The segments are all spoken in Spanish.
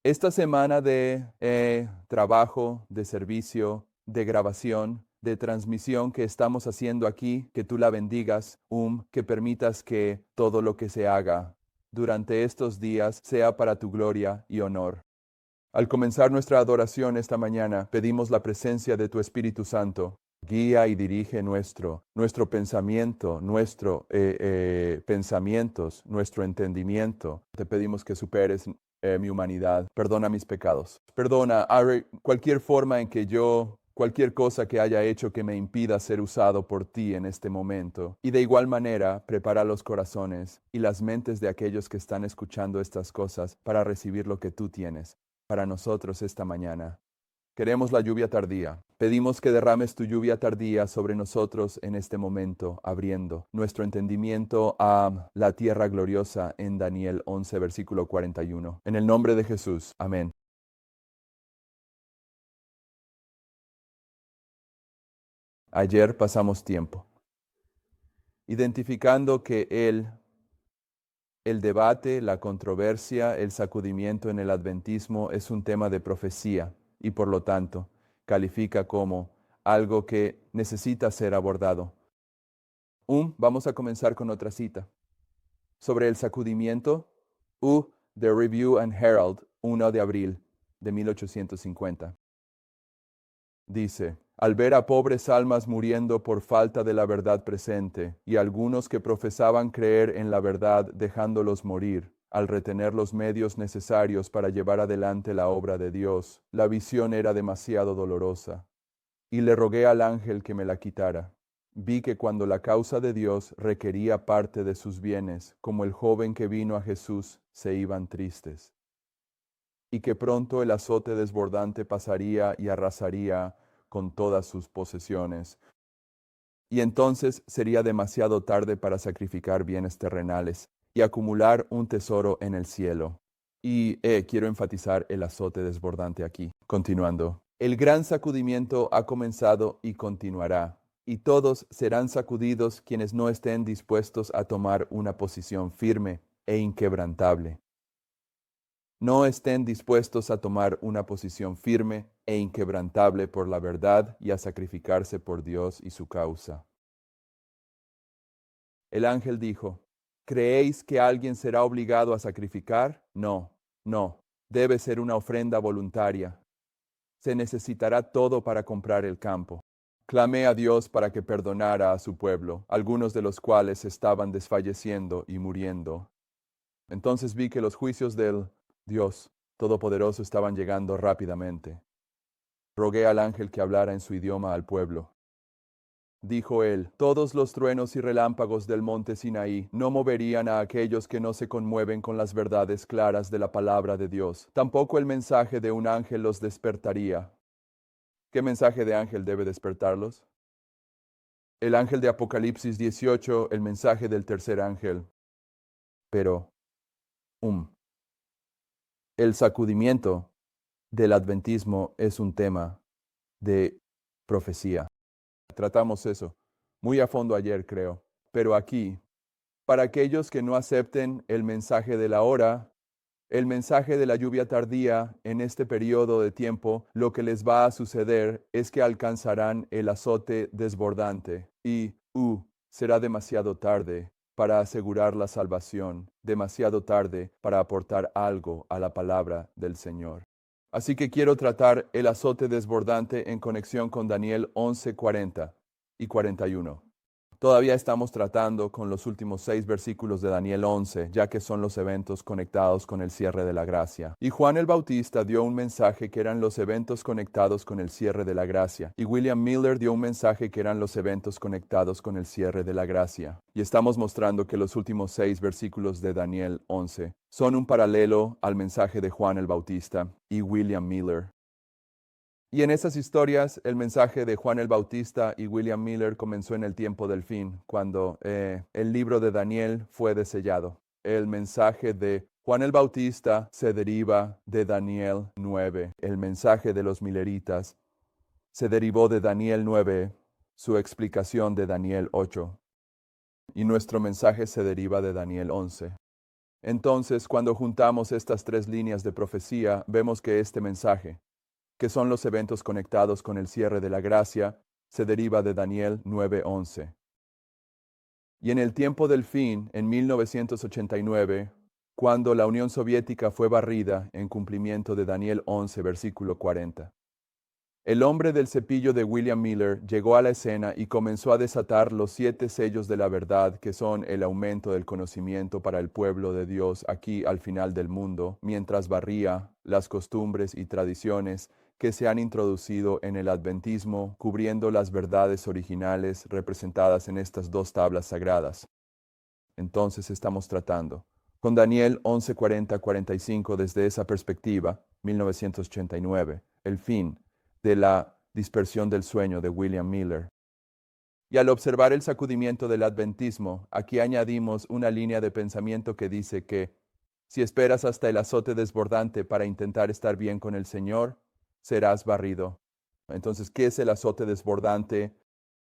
Esta semana de trabajo, de servicio, de grabación, de transmisión que estamos haciendo aquí, que tú la bendigas, que permitas que todo lo que se haga durante estos días sea para tu gloria y honor. Al comenzar nuestra adoración esta mañana, pedimos la presencia de tu Espíritu Santo. Guía y dirige nuestro pensamiento, pensamientos, nuestro entendimiento. Te pedimos que superes mi humanidad. Perdona mis pecados. Perdona cualquier forma en que cualquier cosa que haya hecho que me impida ser usado por ti en este momento. Y de igual manera, prepara los corazones y las mentes de aquellos que están escuchando estas cosas para recibir lo que tú tienes para nosotros esta mañana. Queremos la lluvia tardía. Pedimos que derrames tu lluvia tardía sobre nosotros en este momento, abriendo nuestro entendimiento a la tierra gloriosa en Daniel 11, versículo 41. En el nombre de Jesús. Amén. Ayer pasamos tiempo identificando que el debate, la controversia, el sacudimiento en el adventismo es un tema de profecía y por lo tanto califica como algo que necesita ser abordado. Vamos a comenzar con otra cita. Sobre el sacudimiento, The Review and Herald, 1 de abril de 1850. Dice, al ver a pobres almas muriendo por falta de la verdad presente, y algunos que profesaban creer en la verdad dejándolos morir, al retener los medios necesarios para llevar adelante la obra de Dios, la visión era demasiado dolorosa. Y le rogué al ángel que me la quitara. Vi que cuando la causa de Dios requería parte de sus bienes, como el joven que vino a Jesús, se iban tristes. Y que pronto el azote desbordante pasaría y arrasaría con todas sus posesiones. Y entonces sería demasiado tarde para sacrificar bienes terrenales y acumular un tesoro en el cielo. Y quiero enfatizar el azote desbordante aquí. Continuando. El gran sacudimiento ha comenzado y continuará, y todos serán sacudidos quienes no estén dispuestos a tomar una posición firme e inquebrantable. No estén dispuestos a tomar una posición firme e inquebrantable por la verdad y a sacrificarse por Dios y su causa. El ángel dijo, ¿creéis que alguien será obligado a sacrificar? No, no, debe ser una ofrenda voluntaria. Se necesitará todo para comprar el campo. Clamé a Dios para que perdonara a su pueblo, algunos de los cuales estaban desfalleciendo y muriendo. Entonces vi que los juicios del Dios Todopoderoso estaban llegando rápidamente. Rogué al ángel que hablara en su idioma al pueblo. Dijo él, todos los truenos y relámpagos del monte Sinaí no moverían a aquellos que no se conmueven con las verdades claras de la palabra de Dios. Tampoco el mensaje de un ángel los despertaría. ¿Qué mensaje de ángel debe despertarlos? El ángel de Apocalipsis 18, el mensaje del tercer ángel. Pero, el sacudimiento del adventismo es un tema de profecía. Tratamos eso muy a fondo ayer, creo. Pero aquí, para aquellos que no acepten el mensaje de la hora, el mensaje de la lluvia tardía en este periodo de tiempo, lo que les va a suceder es que alcanzarán el azote desbordante y, será demasiado tarde para asegurar la salvación, demasiado tarde para aportar algo a la palabra del Señor. Así que quiero tratar el azote desbordante en conexión con Daniel 11:40 y 41. Todavía estamos tratando con los últimos 6 versículos de Daniel 11, ya que son los eventos conectados con el cierre de la gracia. Y Juan el Bautista dio un mensaje que eran los eventos conectados con el cierre de la gracia. Y William Miller dio un mensaje que eran los eventos conectados con el cierre de la gracia. Y estamos mostrando que los últimos 6 versículos de Daniel 11 son un paralelo al mensaje de Juan el Bautista y William Miller. Y en esas historias, el mensaje de Juan el Bautista y William Miller comenzó en el tiempo del fin, cuando el libro de Daniel fue desellado. El mensaje de Juan el Bautista se deriva de Daniel 9. El mensaje de los Milleritas se derivó de Daniel 9, su explicación de Daniel 8. Y nuestro mensaje se deriva de Daniel 11. Entonces, cuando juntamos estas tres líneas de profecía, vemos que este mensaje, que son los eventos conectados con el cierre de la gracia, se deriva de Daniel 9:11. Y en el tiempo del fin, en 1989, cuando la Unión Soviética fue barrida en cumplimiento de Daniel 11, versículo 40. El hombre del cepillo de William Miller llegó a la escena y comenzó a desatar los 7 sellos de la verdad, que son el aumento del conocimiento para el pueblo de Dios aquí al final del mundo, mientras barría las costumbres y tradiciones que se han introducido en el adventismo, cubriendo las verdades originales representadas en estas 2 tablas sagradas. Entonces estamos tratando con Daniel 11:40-45 desde esa perspectiva, 1989, el fin de la dispersión del sueño de William Miller. Y al observar el sacudimiento del adventismo, aquí añadimos una línea de pensamiento que dice que si esperas hasta el azote desbordante para intentar estar bien con el Señor, serás barrido. Entonces, ¿qué es el azote desbordante?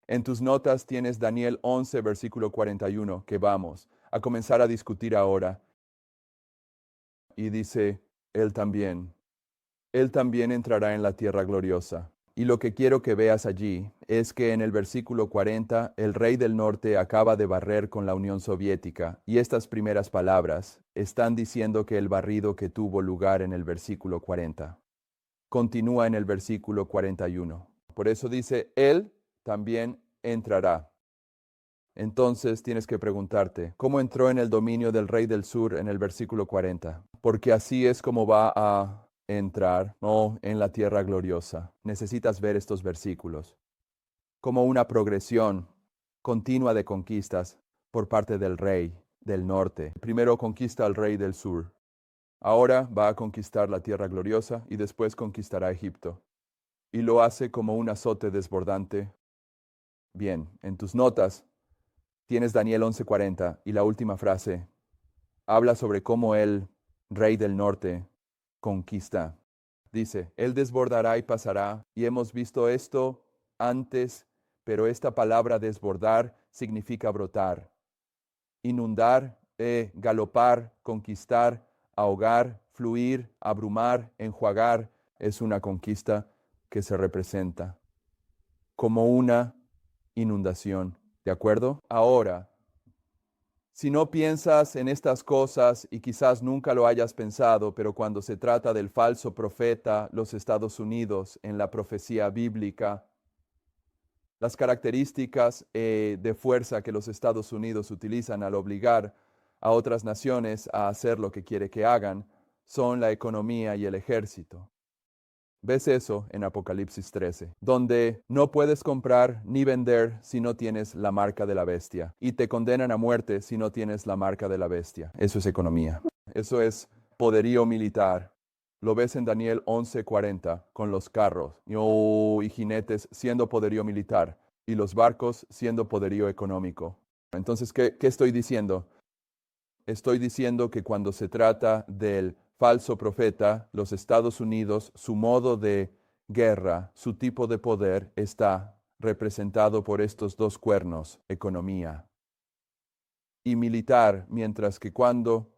En tus notas tienes Daniel 11, versículo 41, que vamos a comenzar a discutir ahora. Y dice, Él también entrará en la tierra gloriosa. Y lo que quiero que veas allí es que en el versículo 40, el rey del norte acaba de barrer con la Unión Soviética, y estas primeras palabras están diciendo que el barrido que tuvo lugar en el versículo 40 continúa en el versículo 41. Por eso dice, Él también entrará. Entonces tienes que preguntarte, ¿cómo entró en el dominio del rey del sur en el versículo 40? Porque así es como va a entrar, no en la tierra gloriosa. Necesitas ver estos versículos como una progresión continua de conquistas por parte del rey del norte. Primero conquista al rey del sur. Ahora va a conquistar la tierra gloriosa y después conquistará Egipto. Y lo hace como un azote desbordante. Bien, en tus notas tienes Daniel 11:40 y la última frase habla sobre cómo el rey del norte conquista. Dice, Él desbordará y pasará, y hemos visto esto antes, pero esta palabra desbordar significa brotar, inundar, galopar, conquistar, ahogar, fluir, abrumar, enjuagar. Es una conquista que se representa como una inundación. ¿De acuerdo? Ahora, si no piensas en estas cosas, y quizás nunca lo hayas pensado, pero cuando se trata del falso profeta, los Estados Unidos, en la profecía bíblica, las características de fuerza que los Estados Unidos utilizan al obligar a otras naciones a hacer lo que quiere que hagan son la economía y el ejército. Ves eso en Apocalipsis 13, donde no puedes comprar ni vender si no tienes la marca de la bestia, y te condenan a muerte si no tienes la marca de la bestia. Eso es economía. Eso es poderío militar. Lo ves en Daniel 11:40, con los carros y jinetes siendo poderío militar, y los barcos siendo poderío económico. Entonces, ¿qué estoy diciendo? Estoy diciendo que cuando se trata del falso profeta, los Estados Unidos, su modo de guerra, su tipo de poder está representado por estos 2 cuernos, economía y militar, mientras que cuando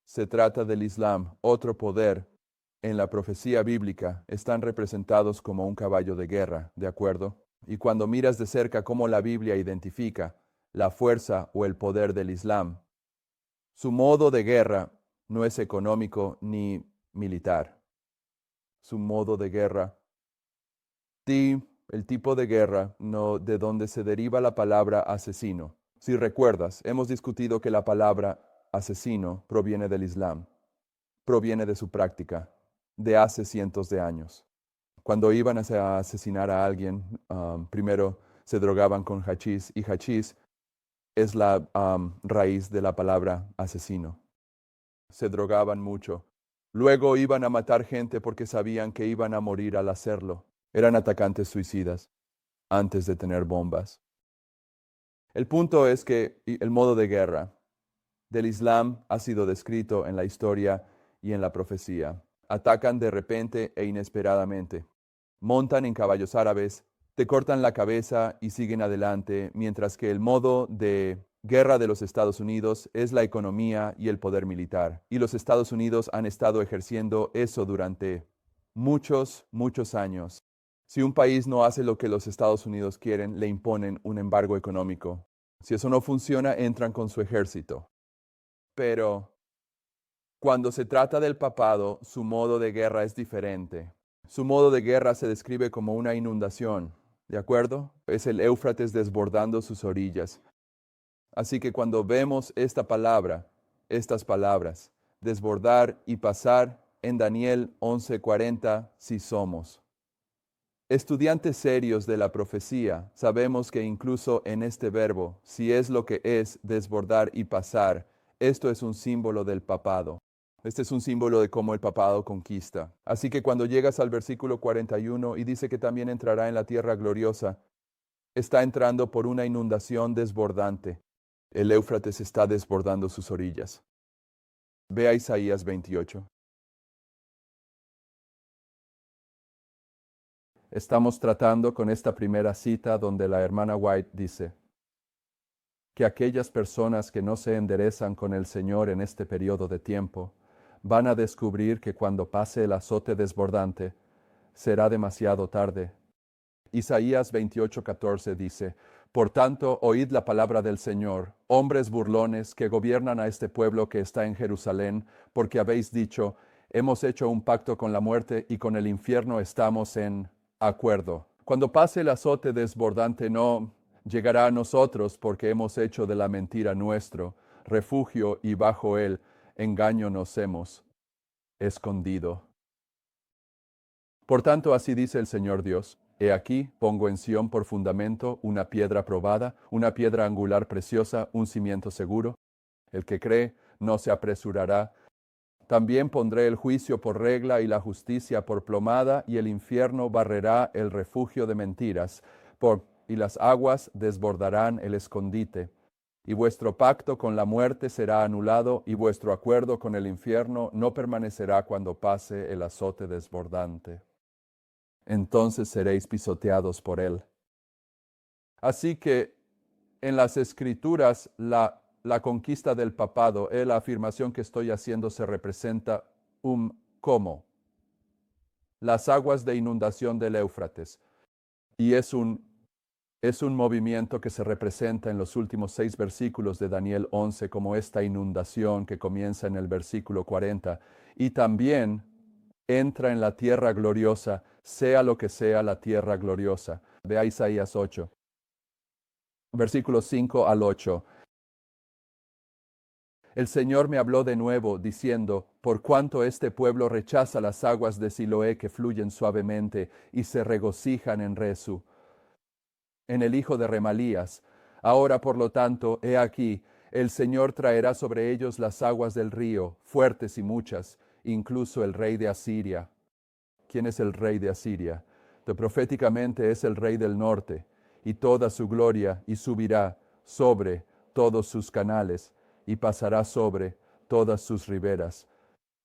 se trata del Islam, otro poder, en la profecía bíblica, están representados como un caballo de guerra, ¿de acuerdo? Y cuando miras de cerca cómo la Biblia identifica la fuerza o el poder del Islam, su modo de guerra no es económico ni militar. Su modo de guerra, el tipo de guerra no, de donde se deriva la palabra asesino. Si recuerdas, hemos discutido que la palabra asesino proviene del Islam, proviene de su práctica de hace cientos de años. Cuando iban a asesinar a alguien, primero se drogaban con hachís, y hachís es la raíz de la palabra asesino. Se drogaban mucho. Luego iban a matar gente porque sabían que iban a morir al hacerlo. Eran atacantes suicidas antes de tener bombas. El punto es que el modo de guerra del Islam ha sido descrito en la historia y en la profecía. Atacan de repente e inesperadamente. Montan en caballos árabes, te cortan la cabeza y siguen adelante, mientras que el modo de guerra de los Estados Unidos es la economía y el poder militar. Y los Estados Unidos han estado ejerciendo eso durante muchos años. Si un país no hace lo que los Estados Unidos quieren, le imponen un embargo económico. Si eso no funciona, entran con su ejército. Pero cuando se trata del papado, su modo de guerra es diferente. Su modo de guerra se describe como una inundación, ¿de acuerdo? Es el Éufrates desbordando sus orillas. Así que cuando vemos esta palabra, estas palabras, desbordar y pasar, en Daniel 11:40, si somos estudiantes serios de la profecía, sabemos que incluso en este verbo, si es lo que es desbordar y pasar, esto es un símbolo del papado. Este es un símbolo de cómo el papado conquista. Así que cuando llegas al versículo 41 y dice que también entrará en la tierra gloriosa, está entrando por una inundación desbordante. El Éufrates está desbordando sus orillas. Ve a Isaías 28. Estamos tratando con esta primera cita donde la hermana White dice que aquellas personas que no se enderezan con el Señor en este periodo de tiempo van a descubrir que cuando pase el azote desbordante será demasiado tarde. Isaías 28:14 dice: Por tanto, oíd la palabra del Señor, hombres burlones que gobiernan a este pueblo que está en Jerusalén, porque habéis dicho: hemos hecho un pacto con la muerte y con el infierno estamos en acuerdo. Cuando pase el azote desbordante no llegará a nosotros, porque hemos hecho de la mentira nuestro refugio y bajo él engaño nos hemos escondido. Por tanto, así dice el Señor Dios: He aquí, pongo en Sión por fundamento una piedra probada, una piedra angular preciosa, un cimiento seguro. El que cree no se apresurará. También pondré el juicio por regla y la justicia por plomada, y el infierno barrerá el refugio de mentiras, y las aguas desbordarán el escondite. Y vuestro pacto con la muerte será anulado, y vuestro acuerdo con el infierno no permanecerá cuando pase el azote desbordante. Entonces seréis pisoteados por él. Así que en las Escrituras la conquista del papado, la afirmación que estoy haciendo se representa como las aguas de inundación del Éufrates. Y es un movimiento que se representa en los últimos 6 versículos de Daniel 11 como esta inundación que comienza en el versículo 40. Y también entra en la tierra gloriosa, sea lo que sea la tierra gloriosa. Ve a Isaías 8, versículos 5 al 8. El Señor me habló de nuevo, diciendo: Por cuanto este pueblo rechaza las aguas de Siloé que fluyen suavemente y se regocijan en Resu, en el hijo de Remalías. Ahora, por lo tanto, he aquí, el Señor traerá sobre ellos las aguas del río, fuertes y muchas, incluso el rey de Asiria. ¿Quién es el rey de Asiria? Proféticamente es el rey del norte, y toda su gloria, y subirá sobre todos sus canales, y pasará sobre todas sus riberas,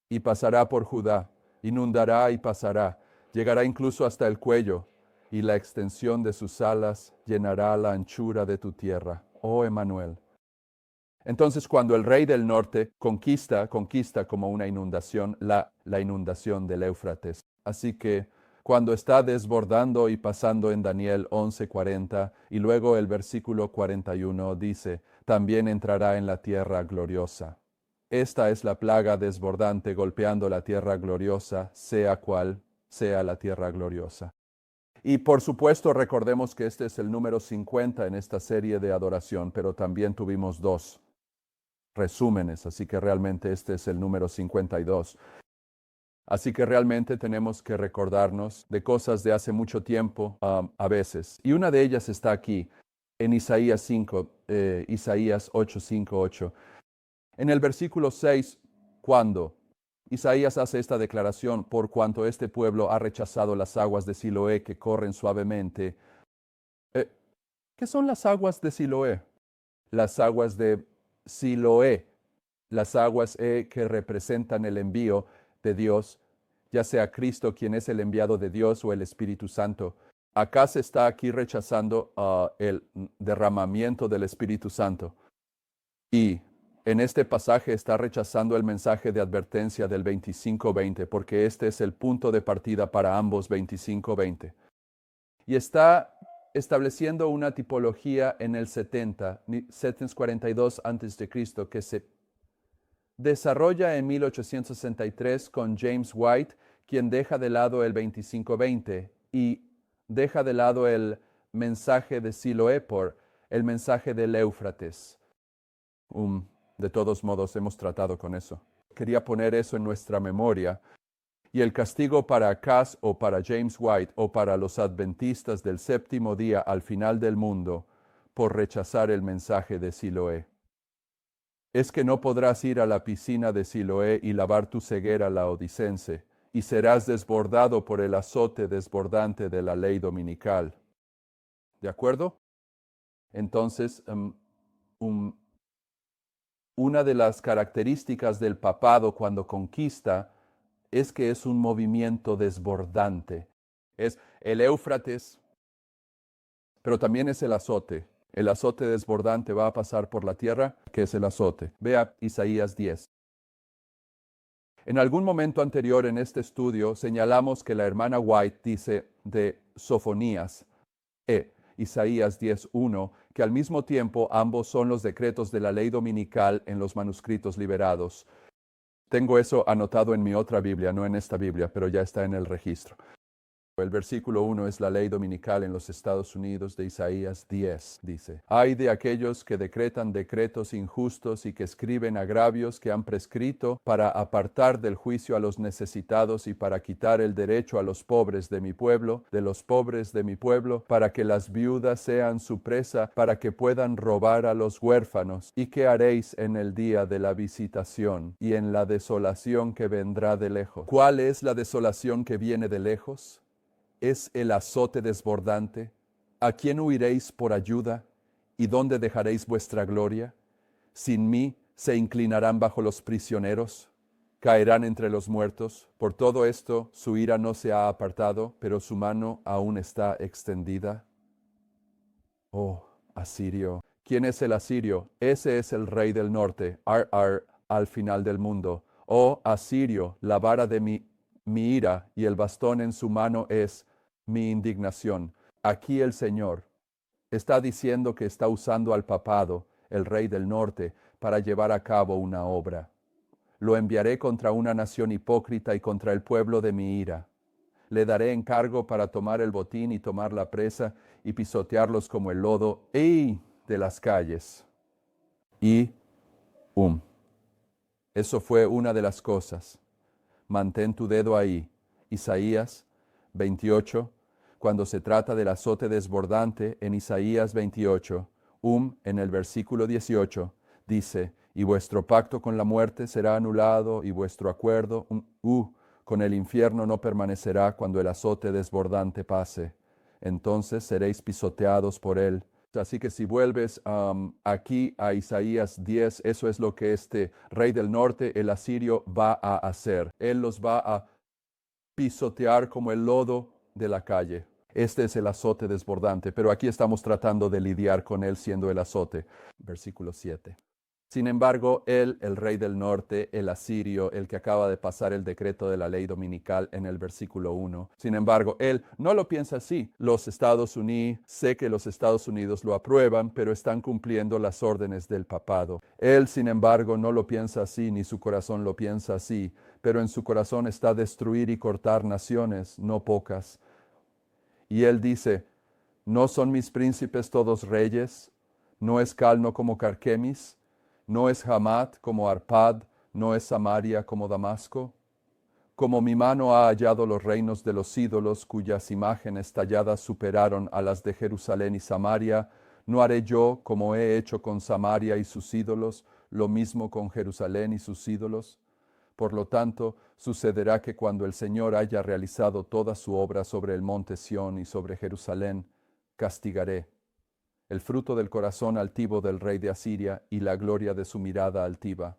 y pasará por Judá, inundará y pasará, llegará incluso hasta el cuello, y la extensión de sus alas llenará la anchura de tu tierra, oh Emmanuel. Entonces, cuando el rey del norte conquista como una inundación, la inundación del Éufrates. Así que cuando está desbordando y pasando en Daniel 11:40, y luego el versículo 41 dice: también entrará en la tierra gloriosa. Esta es la plaga desbordante golpeando la tierra gloriosa, sea cual sea la tierra gloriosa. Y por supuesto recordemos que este es el número 50 en esta serie de adoración, pero también tuvimos 2 resúmenes, así que realmente este es el número 52. Así que realmente tenemos que recordarnos de cosas de hace mucho tiempo a veces. Y una de ellas está aquí, en Isaías 5, Isaías 8, 5, 8. En el versículo 6, cuando Isaías hace esta declaración: por cuanto este pueblo ha rechazado las aguas de Siloé que corren suavemente. ¿Qué son las aguas de Siloé? Las aguas de Siloé, las aguas que representan el envío de Dios, ya sea Cristo quien es el enviado de Dios o el Espíritu Santo. Acá se está aquí rechazando el derramamiento del Espíritu Santo. Y en este pasaje está rechazando el mensaje de advertencia del 25:20, porque este es el punto de partida para ambos 25:20. Y está estableciendo una tipología en el 742 a.C. que se desarrolla en 1863 con James White, quien deja de lado el 25:20 y deja de lado el mensaje de Siloé por el mensaje del Éufrates. De todos modos, hemos tratado con eso. Quería poner eso en nuestra memoria. Y el castigo para Cass o para James White o para los adventistas del séptimo día al final del mundo por rechazar el mensaje de Siloé es que no podrás ir a la piscina de Siloé y lavar tu ceguera laodicense, y serás desbordado por el azote desbordante de la ley dominical. ¿De acuerdo? Entonces, una de las características del papado cuando conquista es que es un movimiento desbordante. Es el Éufrates, pero también es el azote. El azote desbordante va a pasar por la tierra, que es el azote. Vea Isaías 10. En algún momento anterior en este estudio señalamos que la hermana White dice de Sofonías, Isaías 10:1, que al mismo tiempo ambos son los decretos de la ley dominical en los manuscritos liberados. Tengo eso anotado en mi otra Biblia, no en esta Biblia, pero ya está en el registro. El versículo 1 es la ley dominical en los Estados Unidos de Isaías 10, dice: Ay de aquellos que decretan decretos injustos y que escriben agravios que han prescrito para apartar del juicio a los necesitados y para quitar el derecho a los pobres de mi pueblo, de los pobres de mi pueblo, para que las viudas sean su presa, para que puedan robar a los huérfanos. ¿Y qué haréis en el día de la visitación y en la desolación que vendrá de lejos? ¿Cuál es la desolación que viene de lejos? Es el azote desbordante. ¿A quién huiréis por ayuda? ¿Y dónde dejaréis vuestra gloria? Sin mí se inclinarán bajo los prisioneros, caerán entre los muertos. Por todo esto su ira no se ha apartado, pero su mano aún está extendida. Oh, Asirio. ¿Quién es el asirio? Ese es el rey del norte, al final del mundo. Oh, Asirio, la vara de mi ira y el bastón en su mano es mi indignación. Aquí el Señor está diciendo que está usando al papado, el rey del norte, para llevar a cabo una obra. Lo enviaré contra una nación hipócrita y contra el pueblo de mi ira. Le daré encargo para tomar el botín y tomar la presa y pisotearlos como el lodo de las calles. Eso fue una de las cosas. Mantén tu dedo ahí. Isaías 28, cuando se trata del azote desbordante en Isaías 28, en el versículo 18, dice: y vuestro pacto con la muerte será anulado, y vuestro acuerdo, con el infierno no permanecerá cuando el azote desbordante pase. Entonces seréis pisoteados por él. Así que si vuelves aquí a Isaías 10, eso es lo que este rey del norte, el asirio, va a hacer. Él los va a pisotear como el lodo de la calle. Este es el azote desbordante, pero aquí estamos tratando de lidiar con él siendo el azote. Versículo 7. Sin embargo, él, el rey del norte, el asirio, el que acaba de pasar el decreto de la ley dominical en el versículo 1, sin embargo, él no lo piensa así. Sé que los Estados Unidos lo aprueban, pero están cumpliendo las órdenes del papado. Él, sin embargo, no lo piensa así, ni su corazón lo piensa así, pero en su corazón está destruir y cortar naciones, no pocas. Y él dice: ¿no son mis príncipes todos reyes? ¿No es Calno como Carquemis? ¿No es Hamat como Arpad? ¿No es Samaria como Damasco? Como mi mano ha hallado los reinos de los ídolos, cuyas imágenes talladas superaron a las de Jerusalén y Samaria, ¿no haré yo, como he hecho con Samaria y sus ídolos, lo mismo con Jerusalén y sus ídolos? Por lo tanto, sucederá que cuando el Señor haya realizado toda su obra sobre el monte Sión y sobre Jerusalén, castigaré el fruto del corazón altivo del rey de Asiria y la gloria de su mirada altiva.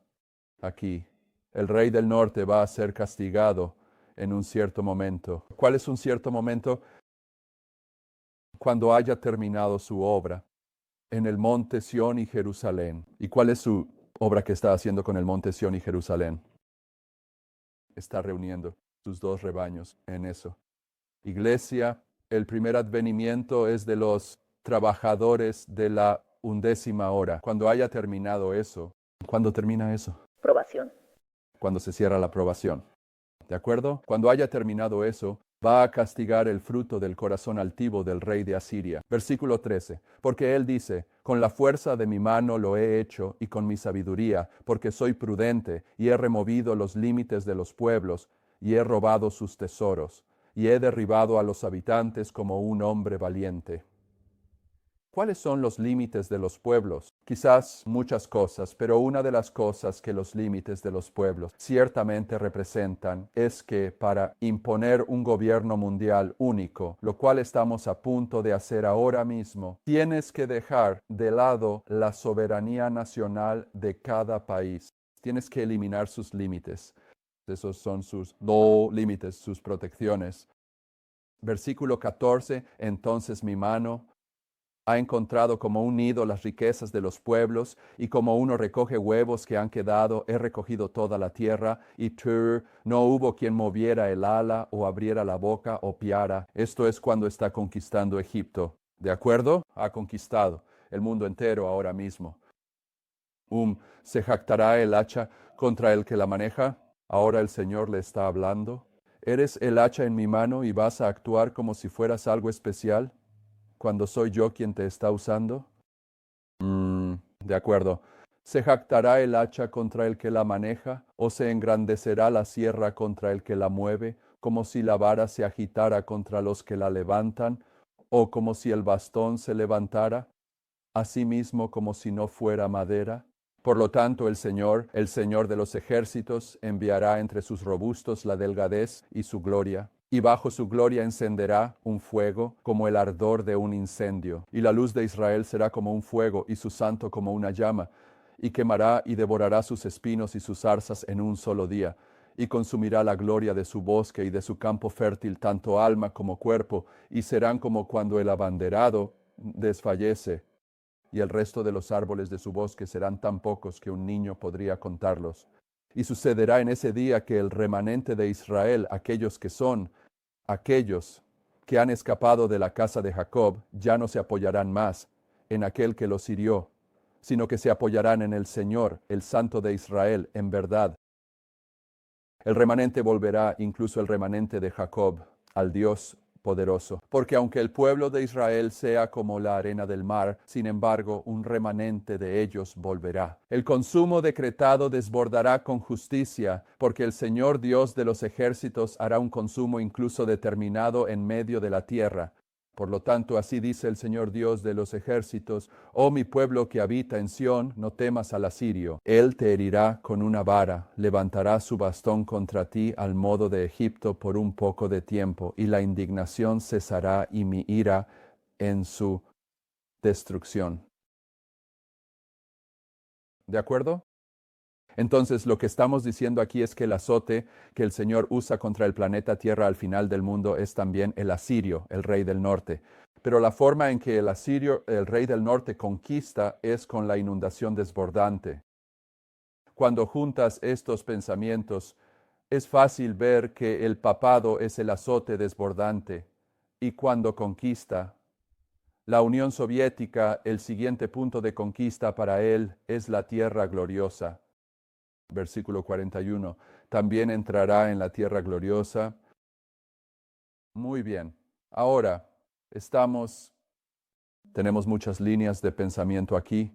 Aquí, el rey del norte va a ser castigado en un cierto momento. ¿Cuál es un cierto momento? Cuando haya terminado su obra. en el monte Sión y Jerusalén. ¿Y cuál es su obra que está haciendo con el monte Sión y Jerusalén? Está reuniendo sus dos rebaños en eso. Iglesia, el primer advenimiento es de los trabajadores de la 11ª hora. Cuando haya terminado eso, ¿cuándo termina eso? Probación. Cuando se cierra la probación. ¿De acuerdo? Cuando haya terminado eso, va a castigar el fruto del corazón altivo del rey de Asiria. Versículo 13. Porque él dice, con la fuerza de mi mano lo he hecho y con mi sabiduría, porque soy prudente y he removido los límites de los pueblos y he robado sus tesoros y he derribado a los habitantes como un hombre valiente. ¿Cuáles son los límites de los pueblos? Quizás muchas cosas, pero una de las cosas que los límites de los pueblos ciertamente representan es que para imponer un gobierno mundial único, lo cual estamos a punto de hacer ahora mismo, tienes que dejar de lado la soberanía nacional de cada país. Tienes que eliminar sus límites. Esos son sus límites, sus protecciones. Versículo 14, entonces mi mano ha encontrado como un nido las riquezas de los pueblos, y como uno recoge huevos que han quedado, he recogido toda la tierra, y no hubo quien moviera el ala, o abriera la boca, o piara. Esto es cuando está conquistando Egipto. ¿De acuerdo? Ha conquistado el mundo entero ahora mismo. ¿Se jactará el hacha contra el que la maneja? Ahora el Señor le está hablando. ¿Eres el hacha en mi mano y vas a actuar como si fueras algo especial cuando soy yo quien te está usando? De acuerdo. ¿Se jactará el hacha contra el que la maneja, o se engrandecerá la sierra contra el que la mueve, como si la vara se agitara contra los que la levantan, o como si el bastón se levantara, asimismo como si no fuera madera? Por lo tanto, el Señor de los ejércitos, enviará entre sus robustos la delgadez y su gloria. Y bajo su gloria encenderá un fuego como el ardor de un incendio. Y la luz de Israel será como un fuego y su santo como una llama. Y quemará y devorará sus espinos y sus zarzas en un solo día. Y consumirá la gloria de su bosque y de su campo fértil, tanto alma como cuerpo. Y serán como cuando el abanderado desfallece. Y el resto de los árboles de su bosque serán tan pocos que un niño podría contarlos. Y sucederá en ese día que el remanente de Israel, aquellos que han escapado de la casa de Jacob, ya no se apoyarán más en aquel que los hirió, sino que se apoyarán en el Señor, el Santo de Israel, en verdad. El remanente volverá, incluso el remanente de Jacob, al Dios poderoso. Porque aunque el pueblo de Israel sea como la arena del mar, sin embargo, un remanente de ellos volverá. El consumo decretado desbordará con justicia, porque el Señor Dios de los ejércitos hará un consumo incluso determinado en medio de la tierra. Por lo tanto, así dice el Señor Dios de los ejércitos: oh mi pueblo que habita en Sión, no temas al asirio. Él te herirá con una vara, levantará su bastón contra ti al modo de Egipto por un poco de tiempo, y la indignación cesará y mi ira en su destrucción. ¿De acuerdo? Entonces, lo que estamos diciendo aquí es que el azote que el Señor usa contra el planeta Tierra al final del mundo es también el asirio, el rey del norte. Pero la forma en que el asirio, el rey del norte, conquista es con la inundación desbordante. Cuando juntas estos pensamientos, es fácil ver que el papado es el azote desbordante, y cuando conquista, la Unión Soviética, el siguiente punto de conquista para él es la tierra gloriosa. Versículo 41. También entrará en la tierra gloriosa. Muy bien. Ahora, tenemos muchas líneas de pensamiento aquí,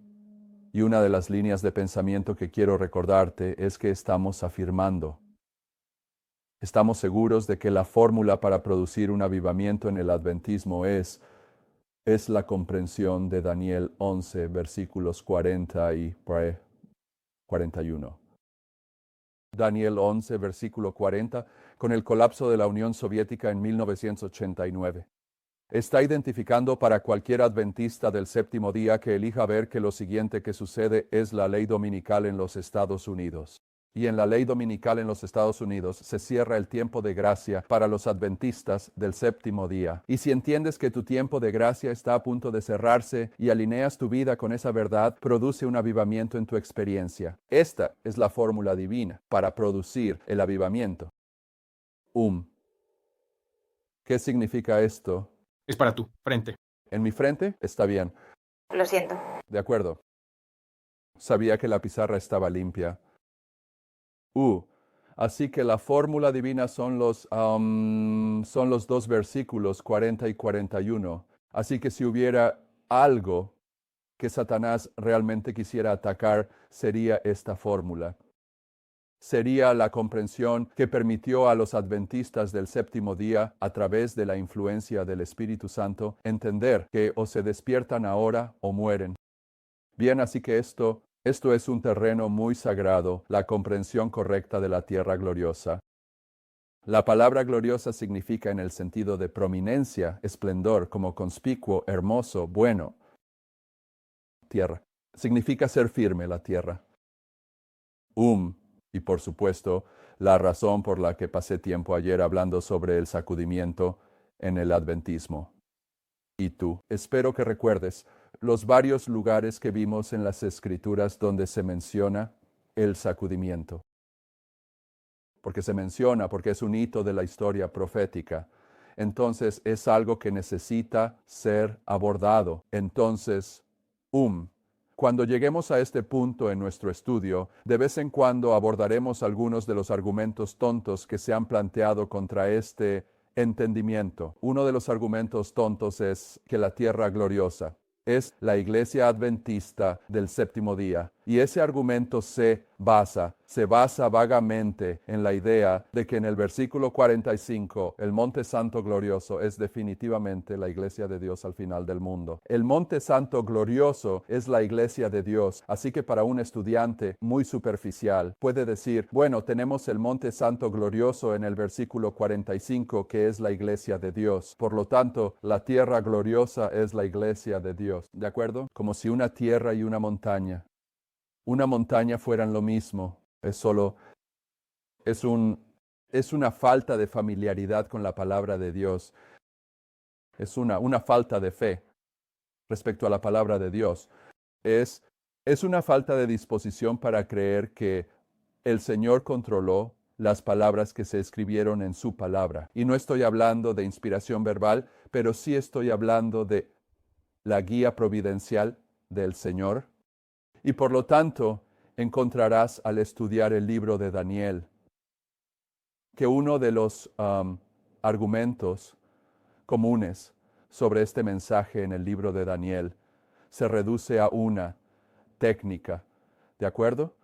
y una de las líneas de pensamiento que quiero recordarte es que estamos afirmando. Estamos seguros de que la fórmula para producir un avivamiento en el adventismo es la comprensión de Daniel 11, versículos 40 y 41. Daniel 11, versículo 40, con el colapso de la Unión Soviética en 1989. Está identificando para cualquier adventista del séptimo día que elija ver que lo siguiente que sucede es la ley dominical en los Estados Unidos. Y en la ley dominical en los Estados Unidos se cierra el tiempo de gracia para los adventistas del séptimo día. Y si entiendes que tu tiempo de gracia está a punto de cerrarse y alineas tu vida con esa verdad, produce un avivamiento en tu experiencia. Esta es la fórmula divina para producir el avivamiento. ¿Qué significa esto? Es para tu frente. ¿En mi frente? Está bien. Lo siento. De acuerdo. Sabía que la pizarra estaba limpia. Así que la fórmula divina son los 2 versículos 40 y 41. Así que si hubiera algo que Satanás realmente quisiera atacar, sería esta fórmula. Sería la comprensión que permitió a los adventistas del séptimo día, a través de la influencia del Espíritu Santo, entender que o se despiertan ahora o mueren. Bien, así que esto es un terreno muy sagrado, la comprensión correcta de la tierra gloriosa. La palabra gloriosa significa en el sentido de prominencia, esplendor, como conspicuo, hermoso, bueno. Tierra. Significa ser firme la tierra. Y por supuesto, la razón por la que pasé tiempo ayer hablando sobre el sacudimiento en el adventismo. Y tú, espero que recuerdes los varios lugares que vimos en las Escrituras donde se menciona el sacudimiento. Porque se menciona, porque es un hito de la historia profética. Entonces es algo que necesita ser abordado. Entonces, cuando lleguemos a este punto en nuestro estudio, de vez en cuando abordaremos algunos de los argumentos tontos que se han planteado contra este entendimiento. Uno de los argumentos tontos es que la tierra gloriosa es la iglesia adventista del séptimo día. Y ese argumento se basa vagamente en la idea de que en el versículo 45, el Monte Santo Glorioso es definitivamente la iglesia de Dios al final del mundo. El Monte Santo Glorioso es la iglesia de Dios, así que para un estudiante muy superficial puede decir, bueno, tenemos el Monte Santo Glorioso en el versículo 45, que es la iglesia de Dios. Por lo tanto, la tierra gloriosa es la iglesia de Dios. ¿De acuerdo? Como si una tierra y una montaña fueran lo mismo. Es una falta de familiaridad con la palabra de Dios. Es una falta de fe respecto a la palabra de Dios. Es una falta de disposición para creer que el Señor controló las palabras que se escribieron en su palabra. Y no estoy hablando de inspiración verbal, pero sí estoy hablando de la guía providencial del Señor. Y por lo tanto, encontrarás al estudiar el libro de Daniel que uno de los argumentos comunes sobre este mensaje en el libro de Daniel se reduce a una técnica. ¿De acuerdo?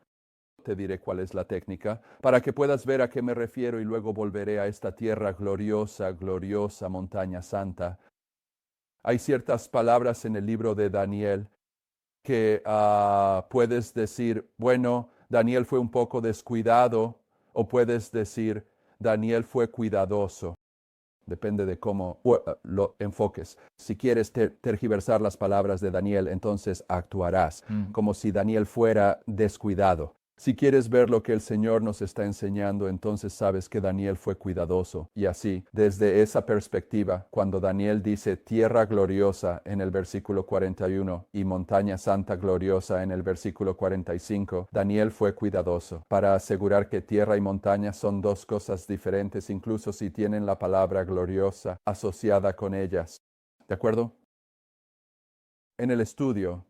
Te diré cuál es la técnica, para que puedas ver a qué me refiero y luego volveré a esta tierra gloriosa, gloriosa montaña santa. Hay ciertas palabras en el libro de Daniel que puedes decir, bueno, Daniel fue un poco descuidado, o puedes decir, Daniel fue cuidadoso. Depende de cómo lo enfoques. Si quieres tergiversar las palabras de Daniel, entonces actuarás como si Daniel fuera descuidado. Si quieres ver lo que el Señor nos está enseñando, entonces sabes que Daniel fue cuidadoso. Y así, desde esa perspectiva, cuando Daniel dice tierra gloriosa en el versículo 41 y montaña santa gloriosa en el versículo 45, Daniel fue cuidadoso para asegurar que tierra y montaña son dos cosas diferentes, incluso si tienen la palabra gloriosa asociada con ellas. ¿De acuerdo? En el estudio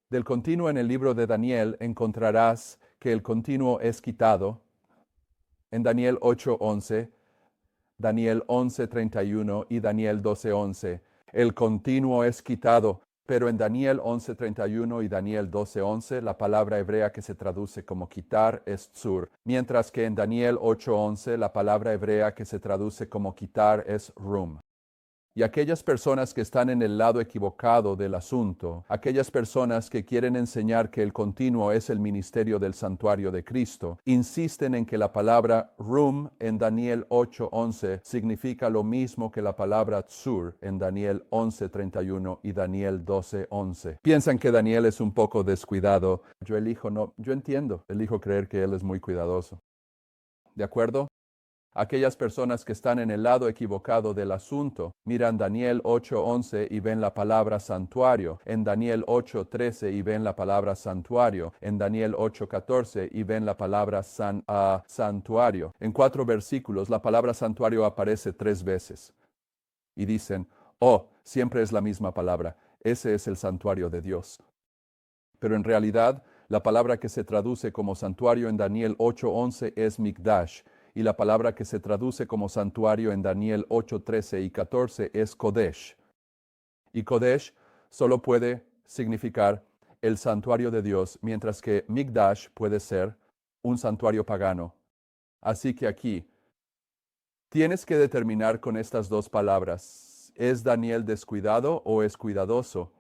del continuo en el libro de Daniel encontrarás que el continuo es quitado en Daniel 8:11, Daniel 11:31 y Daniel 12:11. El continuo es quitado, pero en Daniel 11:31 y Daniel 12:11 la palabra hebrea que se traduce como quitar es tsur, mientras que en Daniel 8:11 la palabra hebrea que se traduce como quitar es rum. Y aquellas personas que están en el lado equivocado del asunto, aquellas personas que quieren enseñar que el continuo es el ministerio del santuario de Cristo, insisten en que la palabra rum en Daniel 8:11 significa lo mismo que la palabra tsur en Daniel 11:31 y Daniel 12:11. Piensan que Daniel es un poco descuidado. Yo elijo creer que él es muy cuidadoso. ¿De acuerdo? Aquellas personas que están en el lado equivocado del asunto miran Daniel 8:11 y ven la palabra santuario, en Daniel 8:13 y ven la palabra santuario, en Daniel 8:14 y ven la palabra santuario. En 4 versículos la palabra santuario aparece 3 veces. Y dicen, oh, siempre es la misma palabra, ese es el santuario de Dios. Pero en realidad, la palabra que se traduce como santuario en Daniel 8:11 es Mikdash, y la palabra que se traduce como santuario en Daniel 8:13 y 14 es Kodesh. Y Kodesh solo puede significar el santuario de Dios, mientras que Mikdash puede ser un santuario pagano. Así que aquí tienes que determinar con estas 2 palabras, ¿es Daniel descuidado o es cuidadoso?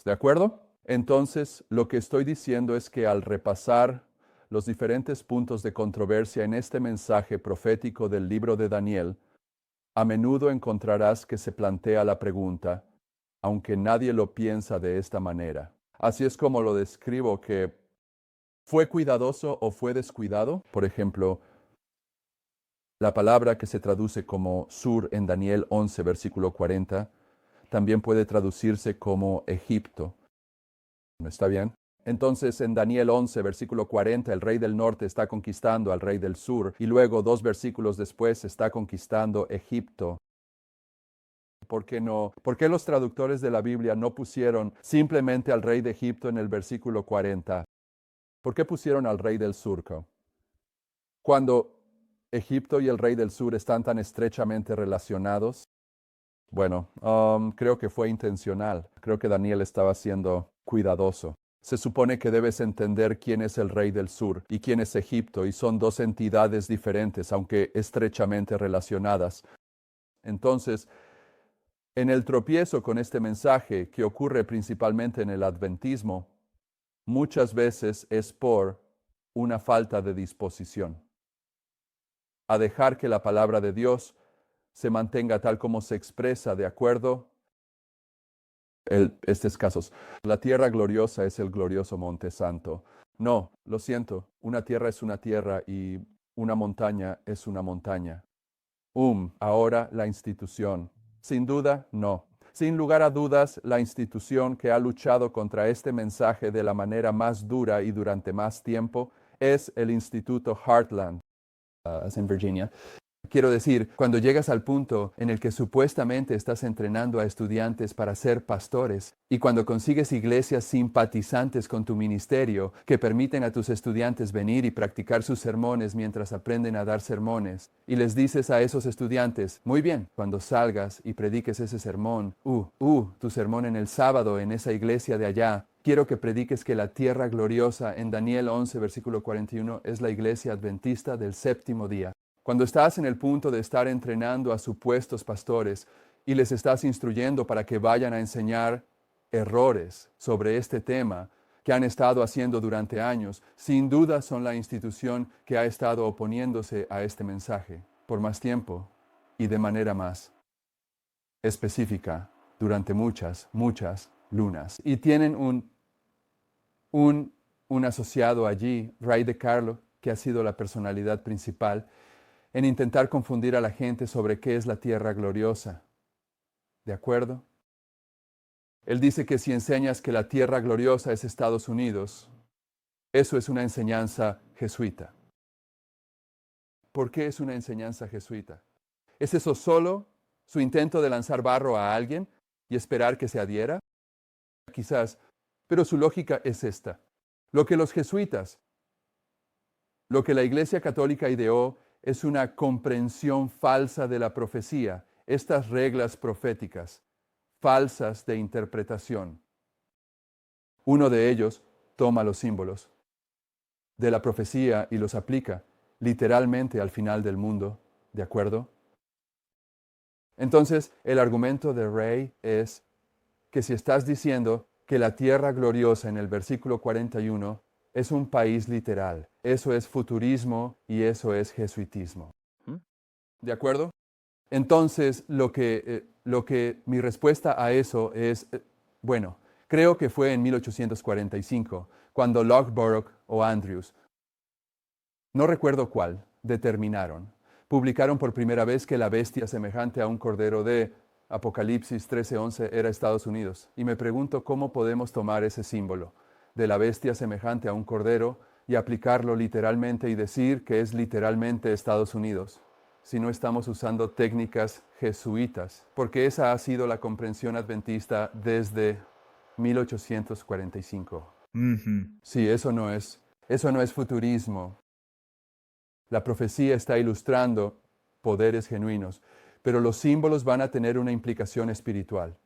¿De acuerdo? Entonces, lo que estoy diciendo es que al repasar los diferentes puntos de controversia en este mensaje profético del libro de Daniel, a menudo encontrarás que se plantea la pregunta, aunque nadie lo piensa de esta manera. Así es como lo describo, que ¿fue cuidadoso o fue descuidado? Por ejemplo, la palabra que se traduce como sur en Daniel 11, versículo 40, también puede traducirse como Egipto. ¿Está bien? Entonces en Daniel 11, versículo 40, el rey del norte está conquistando al rey del sur y luego 2 versículos después está conquistando Egipto. ¿Por qué no? ¿Por qué los traductores de la Biblia no pusieron simplemente al rey de Egipto en el versículo 40? ¿Por qué pusieron al rey del surco? Cuando Egipto y el rey del sur están tan estrechamente relacionados. Bueno, creo que fue intencional. Creo que Daniel estaba siendo cuidadoso. Se supone que debes entender quién es el rey del sur y quién es Egipto, y son 2 entidades diferentes, aunque estrechamente relacionadas. Entonces, en el tropiezo con este mensaje, que ocurre principalmente en el adventismo, muchas veces es por una falta de disposición a dejar que la palabra de Dios se mantenga tal como se expresa de acuerdo estos casos. La tierra gloriosa es el glorioso Monte Santo. No, lo siento, una tierra es una tierra y una montaña es una montaña. Ahora la institución. Sin duda, no. Sin lugar a dudas, la institución que ha luchado contra este mensaje de la manera más dura y durante más tiempo es el Instituto Heartland, es en Virginia. Quiero decir, cuando llegas al punto en el que supuestamente estás entrenando a estudiantes para ser pastores, y cuando consigues iglesias simpatizantes con tu ministerio que permiten a tus estudiantes venir y practicar sus sermones mientras aprenden a dar sermones, y les dices a esos estudiantes, muy bien, cuando salgas y prediques ese sermón, tu sermón en el sábado en esa iglesia de allá, quiero que prediques que la tierra gloriosa en Daniel 11, versículo 41, es la iglesia adventista del séptimo día. Cuando estás en el punto de estar entrenando a supuestos pastores y les estás instruyendo para que vayan a enseñar errores sobre este tema que han estado haciendo durante años, sin duda son la institución que ha estado oponiéndose a este mensaje por más tiempo y de manera más específica durante muchas lunas. Y tienen un asociado allí, Ray DeCarlo, que ha sido la personalidad principal en intentar confundir a la gente sobre qué es la tierra gloriosa. ¿De acuerdo? Él dice que si enseñas que la tierra gloriosa es Estados Unidos, eso es una enseñanza jesuita. ¿Por qué es una enseñanza jesuita? ¿Es eso solo su intento de lanzar barro a alguien y esperar que se adhiera? Quizás, pero su lógica es esta. Lo que los jesuitas, lo que la Iglesia Católica ideó, es una comprensión falsa de la profecía, estas reglas proféticas, falsas de interpretación. Uno de ellos toma los símbolos de la profecía y los aplica literalmente al final del mundo, ¿de acuerdo? Entonces, el argumento de Ray es que si estás diciendo que la tierra gloriosa en el versículo 41 es un país literal, eso es futurismo y eso es jesuitismo. ¿De acuerdo? Entonces, lo que mi respuesta a eso es, bueno, creo que fue en 1845, cuando Loughborough o Andrews, no recuerdo cuál, publicaron por primera vez que la bestia semejante a un cordero de Apocalipsis 13:11 era Estados Unidos. Y me pregunto cómo podemos tomar ese símbolo de la bestia semejante a un cordero y aplicarlo literalmente y decir que es literalmente Estados Unidos, si no estamos usando técnicas jesuitas, porque esa ha sido la comprensión adventista desde 1845. Sí, eso no es futurismo. La profecía está ilustrando poderes genuinos, pero los símbolos van a tener una implicación espiritual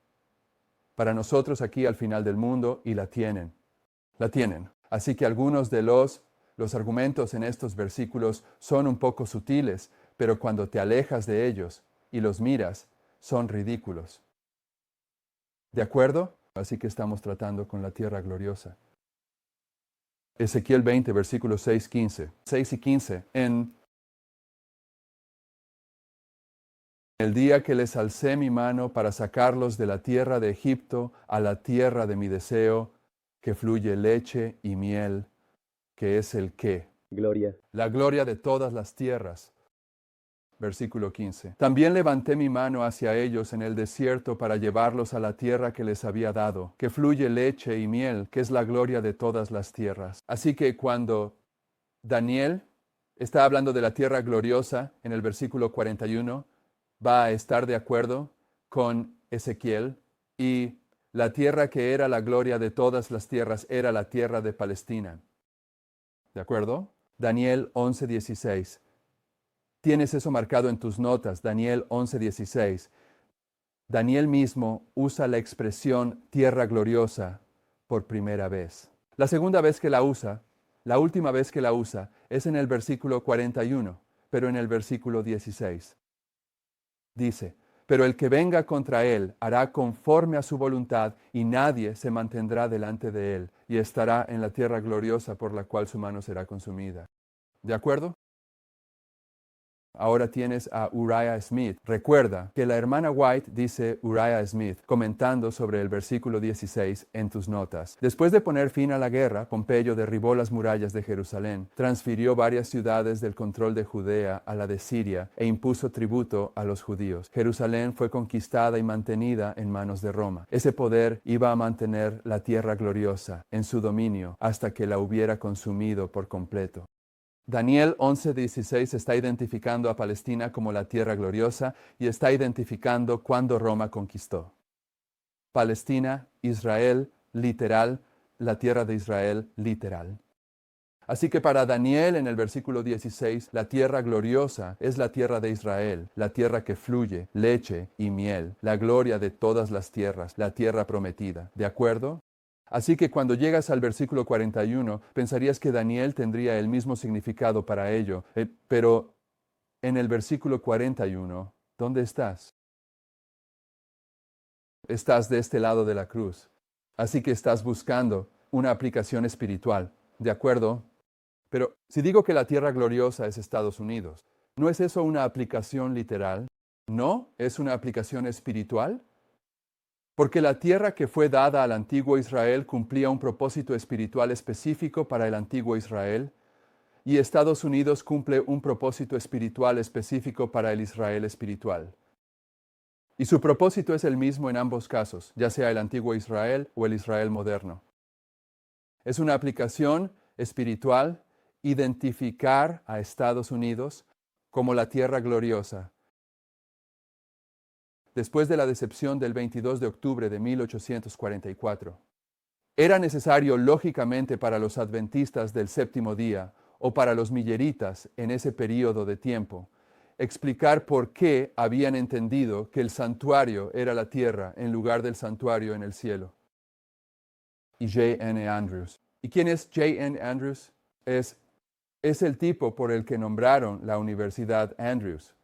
para nosotros aquí al final del mundo, y la tienen. Así que algunos de los argumentos en estos versículos son un poco sutiles, pero cuando te alejas de ellos y los miras, son ridículos. ¿De acuerdo? Así que estamos tratando con la tierra gloriosa. Ezequiel 20, versículos 6 y 15. En el día que les alcé mi mano para sacarlos de la tierra de Egipto a la tierra de mi deseo, que fluye leche y miel, que es el qué. Gloria. La gloria de todas las tierras. Versículo 15. También levanté mi mano hacia ellos en el desierto para llevarlos a la tierra que les había dado, que fluye leche y miel, que es la gloria de todas las tierras. Así que cuando Daniel está hablando de la tierra gloriosa en el versículo 41, va a estar de acuerdo con Ezequiel, y la tierra que era la gloria de todas las tierras era la tierra de Palestina. ¿De acuerdo? Daniel 11:16. Tienes eso marcado en tus notas, Daniel 11:16. Daniel mismo usa la expresión tierra gloriosa por primera vez. La segunda vez que la usa, la última vez que la usa, es en el versículo 41, pero en el versículo 16. Dice, pero el que venga contra él hará conforme a su voluntad, y nadie se mantendrá delante de él, y estará en la tierra gloriosa por la cual su mano será consumida. ¿De acuerdo? Ahora tienes a Uriah Smith. Recuerda que la hermana White dice Uriah Smith, comentando sobre el versículo 16 en tus notas. Después de poner fin a la guerra, Pompeyo derribó las murallas de Jerusalén, transfirió varias ciudades del control de Judea a la de Siria e impuso tributo a los judíos. Jerusalén fue conquistada y mantenida en manos de Roma. Ese poder iba a mantener la tierra gloriosa en su dominio hasta que la hubiera consumido por completo. Daniel 11:16 está identificando a Palestina como la tierra gloriosa y está identificando cuando Roma conquistó. Palestina, Israel, literal, la tierra de Israel, literal. Así que para Daniel en el versículo 16, la tierra gloriosa es la tierra de Israel, la tierra que fluye leche y miel, la gloria de todas las tierras, la tierra prometida. ¿De acuerdo? Así que cuando llegas al versículo 41, pensarías que Daniel tendría el mismo significado para ello, pero en el versículo 41, ¿dónde estás? Estás de este lado de la cruz. Así que estás buscando una aplicación espiritual, ¿de acuerdo? Pero si digo que la tierra gloriosa es Estados Unidos, ¿no es eso una aplicación literal? ¿No? ¿Es una aplicación espiritual? Porque la tierra que fue dada al antiguo Israel cumplía un propósito espiritual específico para el antiguo Israel, y Estados Unidos cumple un propósito espiritual específico para el Israel espiritual. Y su propósito es el mismo en ambos casos, ya sea el antiguo Israel o el Israel moderno. Es una aplicación espiritual identificar a Estados Unidos como la tierra gloriosa. Después de la decepción del 22 de octubre de 1844. Era necesario, lógicamente, para los adventistas del séptimo día o para los milleritas en ese período de tiempo, explicar por qué habían entendido que el santuario era la tierra en lugar del santuario en el cielo. Y J.N. Andrews. ¿Y quién es J.N. Andrews? Es el tipo por el que nombraron la Universidad Andrews.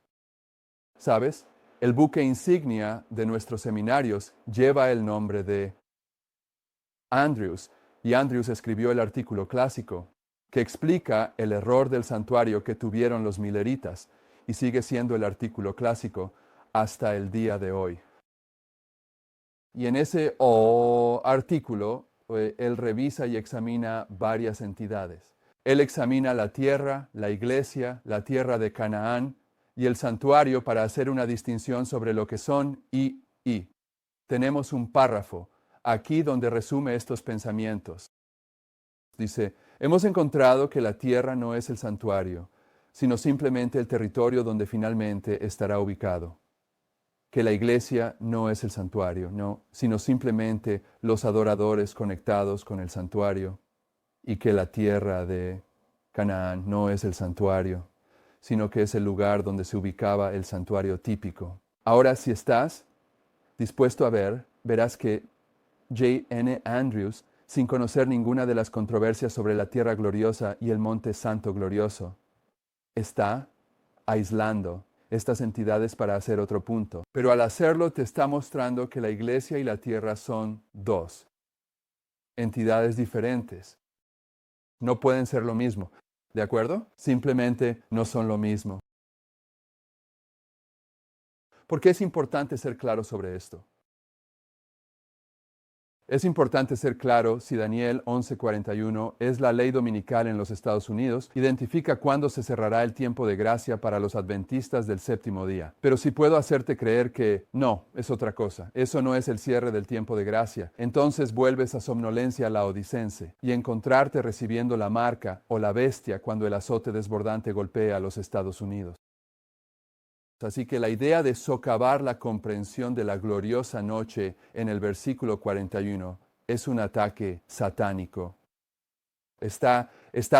¿Sabes? El buque insignia de nuestros seminarios lleva el nombre de Andrews, y Andrews escribió el artículo clásico que explica el error del santuario que tuvieron los mileritas, y sigue siendo el artículo clásico hasta el día de hoy. Y en ese artículo, él revisa y examina varias entidades. Él examina la tierra, la iglesia, la tierra de Canaán y el santuario para hacer una distinción sobre lo que son y. Tenemos un párrafo aquí donde resume estos pensamientos. Dice, hemos encontrado que la tierra no es el santuario, sino simplemente el territorio donde finalmente estará ubicado. Que la iglesia no es el santuario, no, sino simplemente los adoradores conectados con el santuario, y que la tierra de Canaán no es el santuario, sino que es el lugar donde se ubicaba el santuario típico. Ahora, si estás dispuesto a ver, verás que J. N. Andrews, sin conocer ninguna de las controversias sobre la tierra gloriosa y el monte santo glorioso, está aislando estas entidades para hacer otro punto. Pero al hacerlo te está mostrando que la iglesia y la tierra son dos entidades diferentes. No pueden ser lo mismo. ¿De acuerdo? Simplemente no son lo mismo. ¿Por qué es importante ser claro sobre esto? Es importante ser claro si Daniel 11:41 es la ley dominical en los Estados Unidos, identifica cuándo se cerrará el tiempo de gracia para los adventistas del séptimo día. Pero si puedo hacerte creer que no, es otra cosa, eso no es el cierre del tiempo de gracia, entonces vuelves a somnolencia laodicense y encontrarte recibiendo la marca o la bestia cuando el azote desbordante golpea a los Estados Unidos. Así que la idea de socavar la comprensión de la gloriosa noche en el versículo 41 es un ataque satánico. Está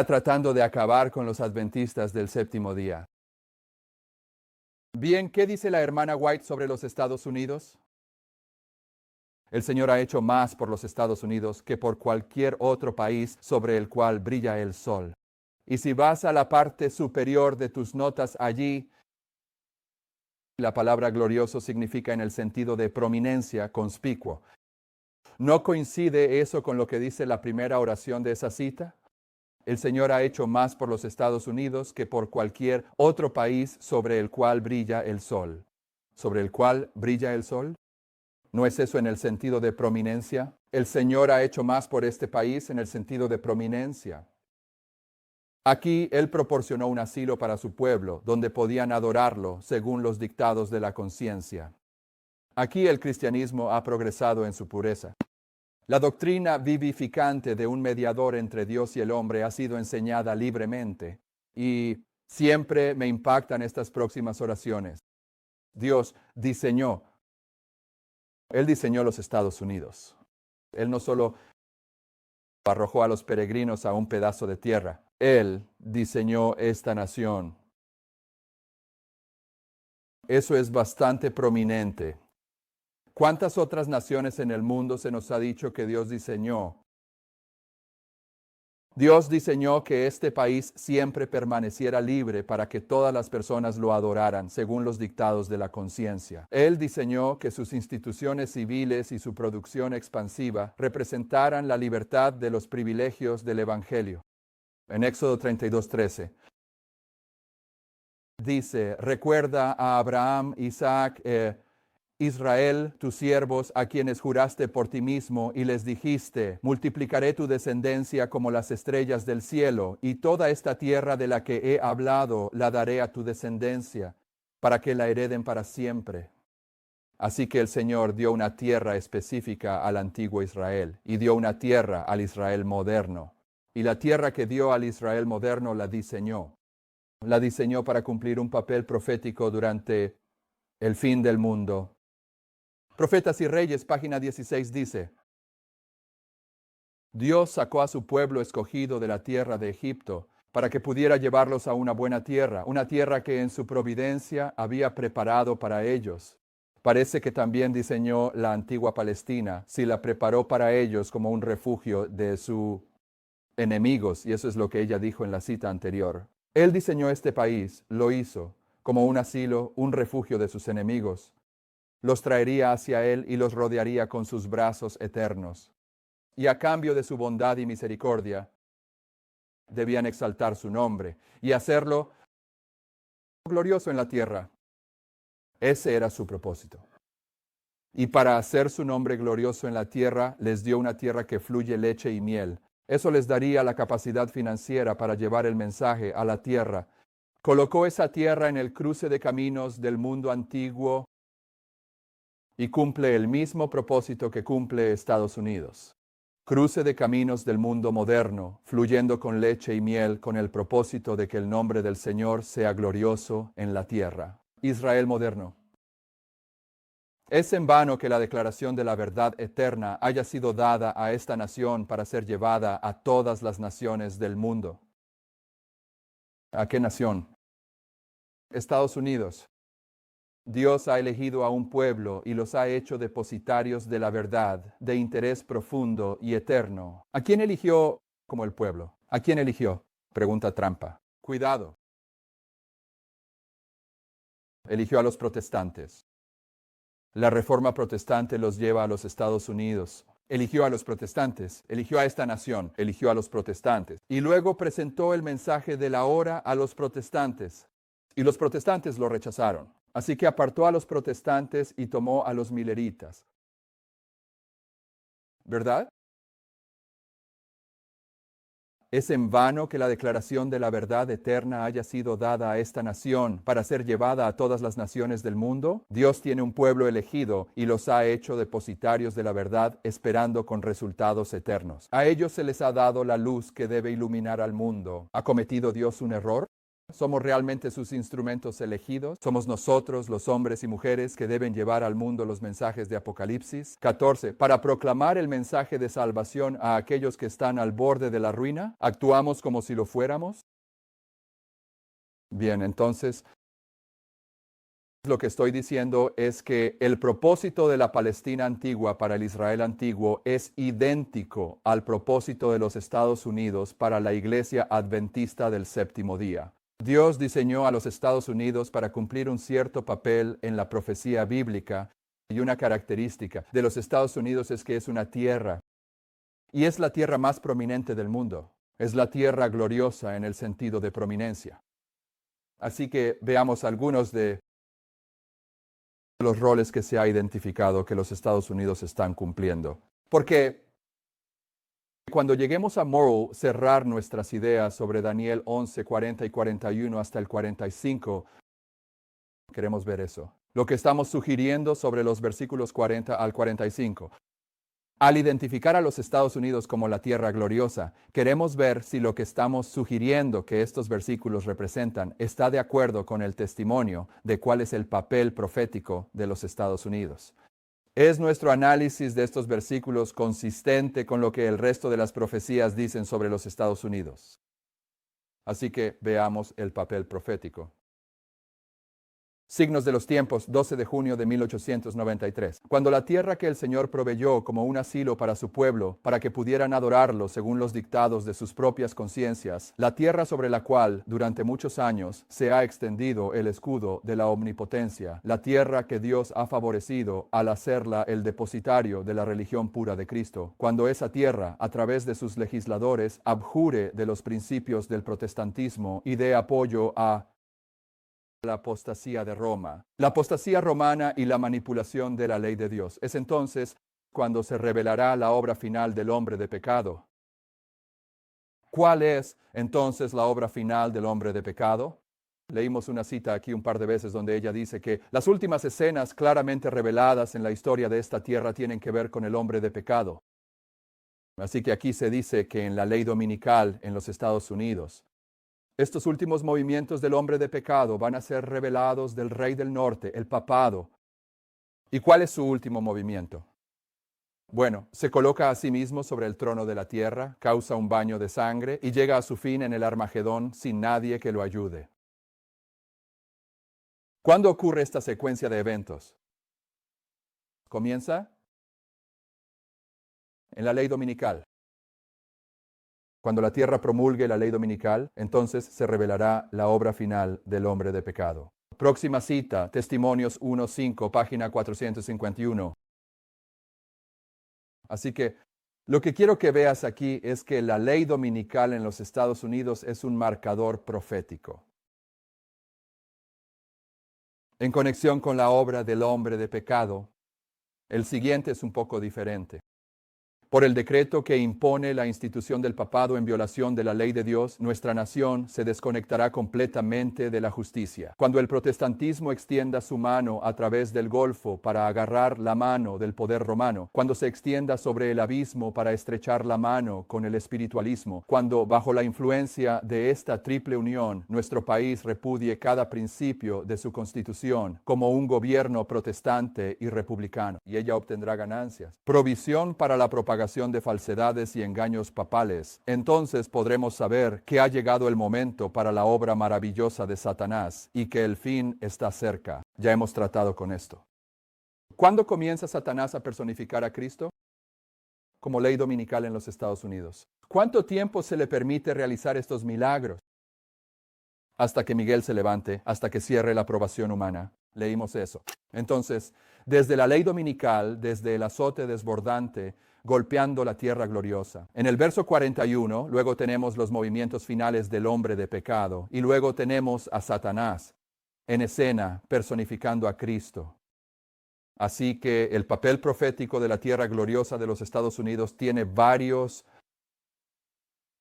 tratando de acabar con los adventistas del séptimo día. Bien, ¿qué dice la hermana White sobre los Estados Unidos? El Señor ha hecho más por los Estados Unidos que por cualquier otro país sobre el cual brilla el sol. Y si vas a la parte superior de tus notas allí, la palabra glorioso significa en el sentido de prominencia, conspicuo. ¿No coincide eso con lo que dice la primera oración de esa cita? El Señor ha hecho más por los Estados Unidos que por cualquier otro país sobre el cual brilla el sol. ¿Sobre el cual brilla el sol? ¿No es eso en el sentido de prominencia? El Señor ha hecho más por este país en el sentido de prominencia. Aquí Él proporcionó un asilo para su pueblo, donde podían adorarlo según los dictados de la conciencia. Aquí el cristianismo ha progresado en su pureza. La doctrina vivificante de un mediador entre Dios y el hombre ha sido enseñada libremente, y siempre me impactan estas próximas oraciones. Dios diseñó, Él diseñó los Estados Unidos. Él no solo arrojó a los peregrinos a un pedazo de tierra. Él diseñó esta nación. Eso es bastante prominente. ¿Cuántas otras naciones en el mundo se nos ha dicho que Dios diseñó? Dios diseñó que este país siempre permaneciera libre para que todas las personas lo adoraran, según los dictados de la conciencia. Él diseñó que sus instituciones civiles y su producción expansiva representaran la libertad de los privilegios del Evangelio. En Éxodo 32:13 dice, recuerda a Abraham, Isaac, Israel, tus siervos, a quienes juraste por ti mismo, y les dijiste, multiplicaré tu descendencia como las estrellas del cielo, y toda esta tierra de la que he hablado la daré a tu descendencia, para que la hereden para siempre. Así que el Señor dio una tierra específica al antiguo Israel, y dio una tierra al Israel moderno. Y la tierra que dio al Israel moderno la diseñó. La diseñó para cumplir un papel profético durante el fin del mundo. Profetas y Reyes, página 16 dice, Dios sacó a su pueblo escogido de la tierra de Egipto para que pudiera llevarlos a una buena tierra, una tierra que en su providencia había preparado para ellos. Parece que también diseñó la antigua Palestina, si la preparó para ellos como un refugio de sus enemigos, y eso es lo que ella dijo en la cita anterior. Él diseñó este país, lo hizo, como un asilo, un refugio de sus enemigos. Los traería hacia él y los rodearía con sus brazos eternos. Y a cambio de su bondad y misericordia, debían exaltar su nombre y hacerlo glorioso en la tierra. Ese era su propósito. Y para hacer su nombre glorioso en la tierra, les dio una tierra que fluye leche y miel. Eso les daría la capacidad financiera para llevar el mensaje a la tierra. Colocó esa tierra en el cruce de caminos del mundo antiguo y cumple el mismo propósito que cumple Estados Unidos. Cruce de caminos del mundo moderno, fluyendo con leche y miel, con el propósito de que el nombre del Señor sea glorioso en la tierra. Israel moderno. Es en vano que la declaración de la verdad eterna haya sido dada a esta nación para ser llevada a todas las naciones del mundo. ¿A qué nación? Estados Unidos. Dios ha elegido a un pueblo y los ha hecho depositarios de la verdad, de interés profundo y eterno. ¿A quién eligió como el pueblo? ¿A quién eligió? Pregunta trampa. Cuidado. Eligió a los protestantes. La reforma protestante los lleva a los Estados Unidos. Eligió a los protestantes, eligió a esta nación, eligió a los protestantes. Y luego presentó el mensaje de la hora a los protestantes. Y los protestantes lo rechazaron. Así que apartó a los protestantes y tomó a los mileritas. ¿Verdad? Es en vano que la declaración de la verdad eterna haya sido dada a esta nación para ser llevada a todas las naciones del mundo. Dios tiene un pueblo elegido y los ha hecho depositarios de la verdad, esperando con resultados eternos. A ellos se les ha dado la luz que debe iluminar al mundo. ¿Ha cometido Dios un error? ¿Somos realmente sus instrumentos elegidos? ¿Somos nosotros, los hombres y mujeres, que deben llevar al mundo los mensajes de Apocalipsis? 14. Para proclamar el mensaje de salvación a aquellos que están al borde de la ruina, ¿actuamos como si lo fuéramos? Bien, entonces, lo que estoy diciendo es que el propósito de la Palestina antigua para el Israel antiguo es idéntico al propósito de los Estados Unidos para la Iglesia Adventista del Séptimo Día. Dios diseñó a los Estados Unidos para cumplir un cierto papel en la profecía bíblica, y una característica de los Estados Unidos es que es una tierra, y es la tierra más prominente del mundo. Es la tierra gloriosa en el sentido de prominencia. Así que veamos algunos de los roles que se ha identificado que los Estados Unidos están cumpliendo. Porque cuando lleguemos a Morrow, cerrar nuestras ideas sobre Daniel 11, 40 y 41 hasta el 45, queremos ver eso. Lo que estamos sugiriendo sobre los versículos 40 al 45. Al identificar a los Estados Unidos como la tierra gloriosa, queremos ver si lo que estamos sugiriendo que estos versículos representan está de acuerdo con el testimonio de cuál es el papel profético de los Estados Unidos. ¿Es nuestro análisis de estos versículos consistente con lo que el resto de las profecías dicen sobre los Estados Unidos? Así que veamos el papel profético. Signos de los tiempos, 12 de junio de 1893. Cuando la tierra que el Señor proveyó como un asilo para su pueblo, para que pudieran adorarlo según los dictados de sus propias conciencias, la tierra sobre la cual, durante muchos años, se ha extendido el escudo de la omnipotencia, la tierra que Dios ha favorecido al hacerla el depositario de la religión pura de Cristo, cuando esa tierra, a través de sus legisladores, abjure de los principios del protestantismo y dé apoyo a la apostasía de Roma, la apostasía romana y la manipulación de la ley de Dios. Es entonces cuando se revelará la obra final del hombre de pecado. ¿Cuál es entonces la obra final del hombre de pecado? Leímos una cita aquí un par de veces donde ella dice que las últimas escenas claramente reveladas en la historia de esta tierra tienen que ver con el hombre de pecado. Así que aquí se dice que en la ley dominical en los Estados Unidos, estos últimos movimientos del hombre de pecado van a ser revelados del rey del norte, el papado. ¿Y cuál es su último movimiento? Bueno, se coloca a sí mismo sobre el trono de la tierra, causa un baño de sangre y llega a su fin en el Armagedón sin nadie que lo ayude. ¿Cuándo ocurre esta secuencia de eventos? Comienza en la ley dominical. Cuando la tierra promulgue la ley dominical, entonces se revelará la obra final del hombre de pecado. Próxima cita, Testimonios 1:5, página 451. Así que lo que quiero que veas aquí es que la ley dominical en los Estados Unidos es un marcador profético. En conexión con la obra del hombre de pecado, el siguiente es un poco diferente. Por el decreto que impone la institución del papado en violación de la ley de Dios, nuestra nación se desconectará completamente de la justicia. Cuando el protestantismo extienda su mano a través del Golfo para agarrar la mano del poder romano, cuando se extienda sobre el abismo para estrechar la mano con el espiritualismo, cuando bajo la influencia de esta triple unión nuestro país repudie cada principio de su constitución como un gobierno protestante y republicano, y ella obtendrá ganancias. Provisión para la propagación de falsedades y engaños papales, entonces podremos saber que ha llegado el momento para la obra maravillosa de Satanás y que el fin está cerca. Ya hemos tratado con esto. ¿Cuándo comienza Satanás a personificar a Cristo? Como ley dominical en los Estados Unidos. ¿Cuánto tiempo se le permite realizar estos milagros? Hasta que Miguel se levante, hasta que cierre la aprobación humana. Leímos eso. Entonces, desde la ley dominical, desde el azote desbordante, golpeando la tierra gloriosa. En el verso 41, luego tenemos los movimientos finales del hombre de pecado, y luego tenemos a Satanás en escena personificando a Cristo. Así que el papel profético de la tierra gloriosa de los Estados Unidos tiene varios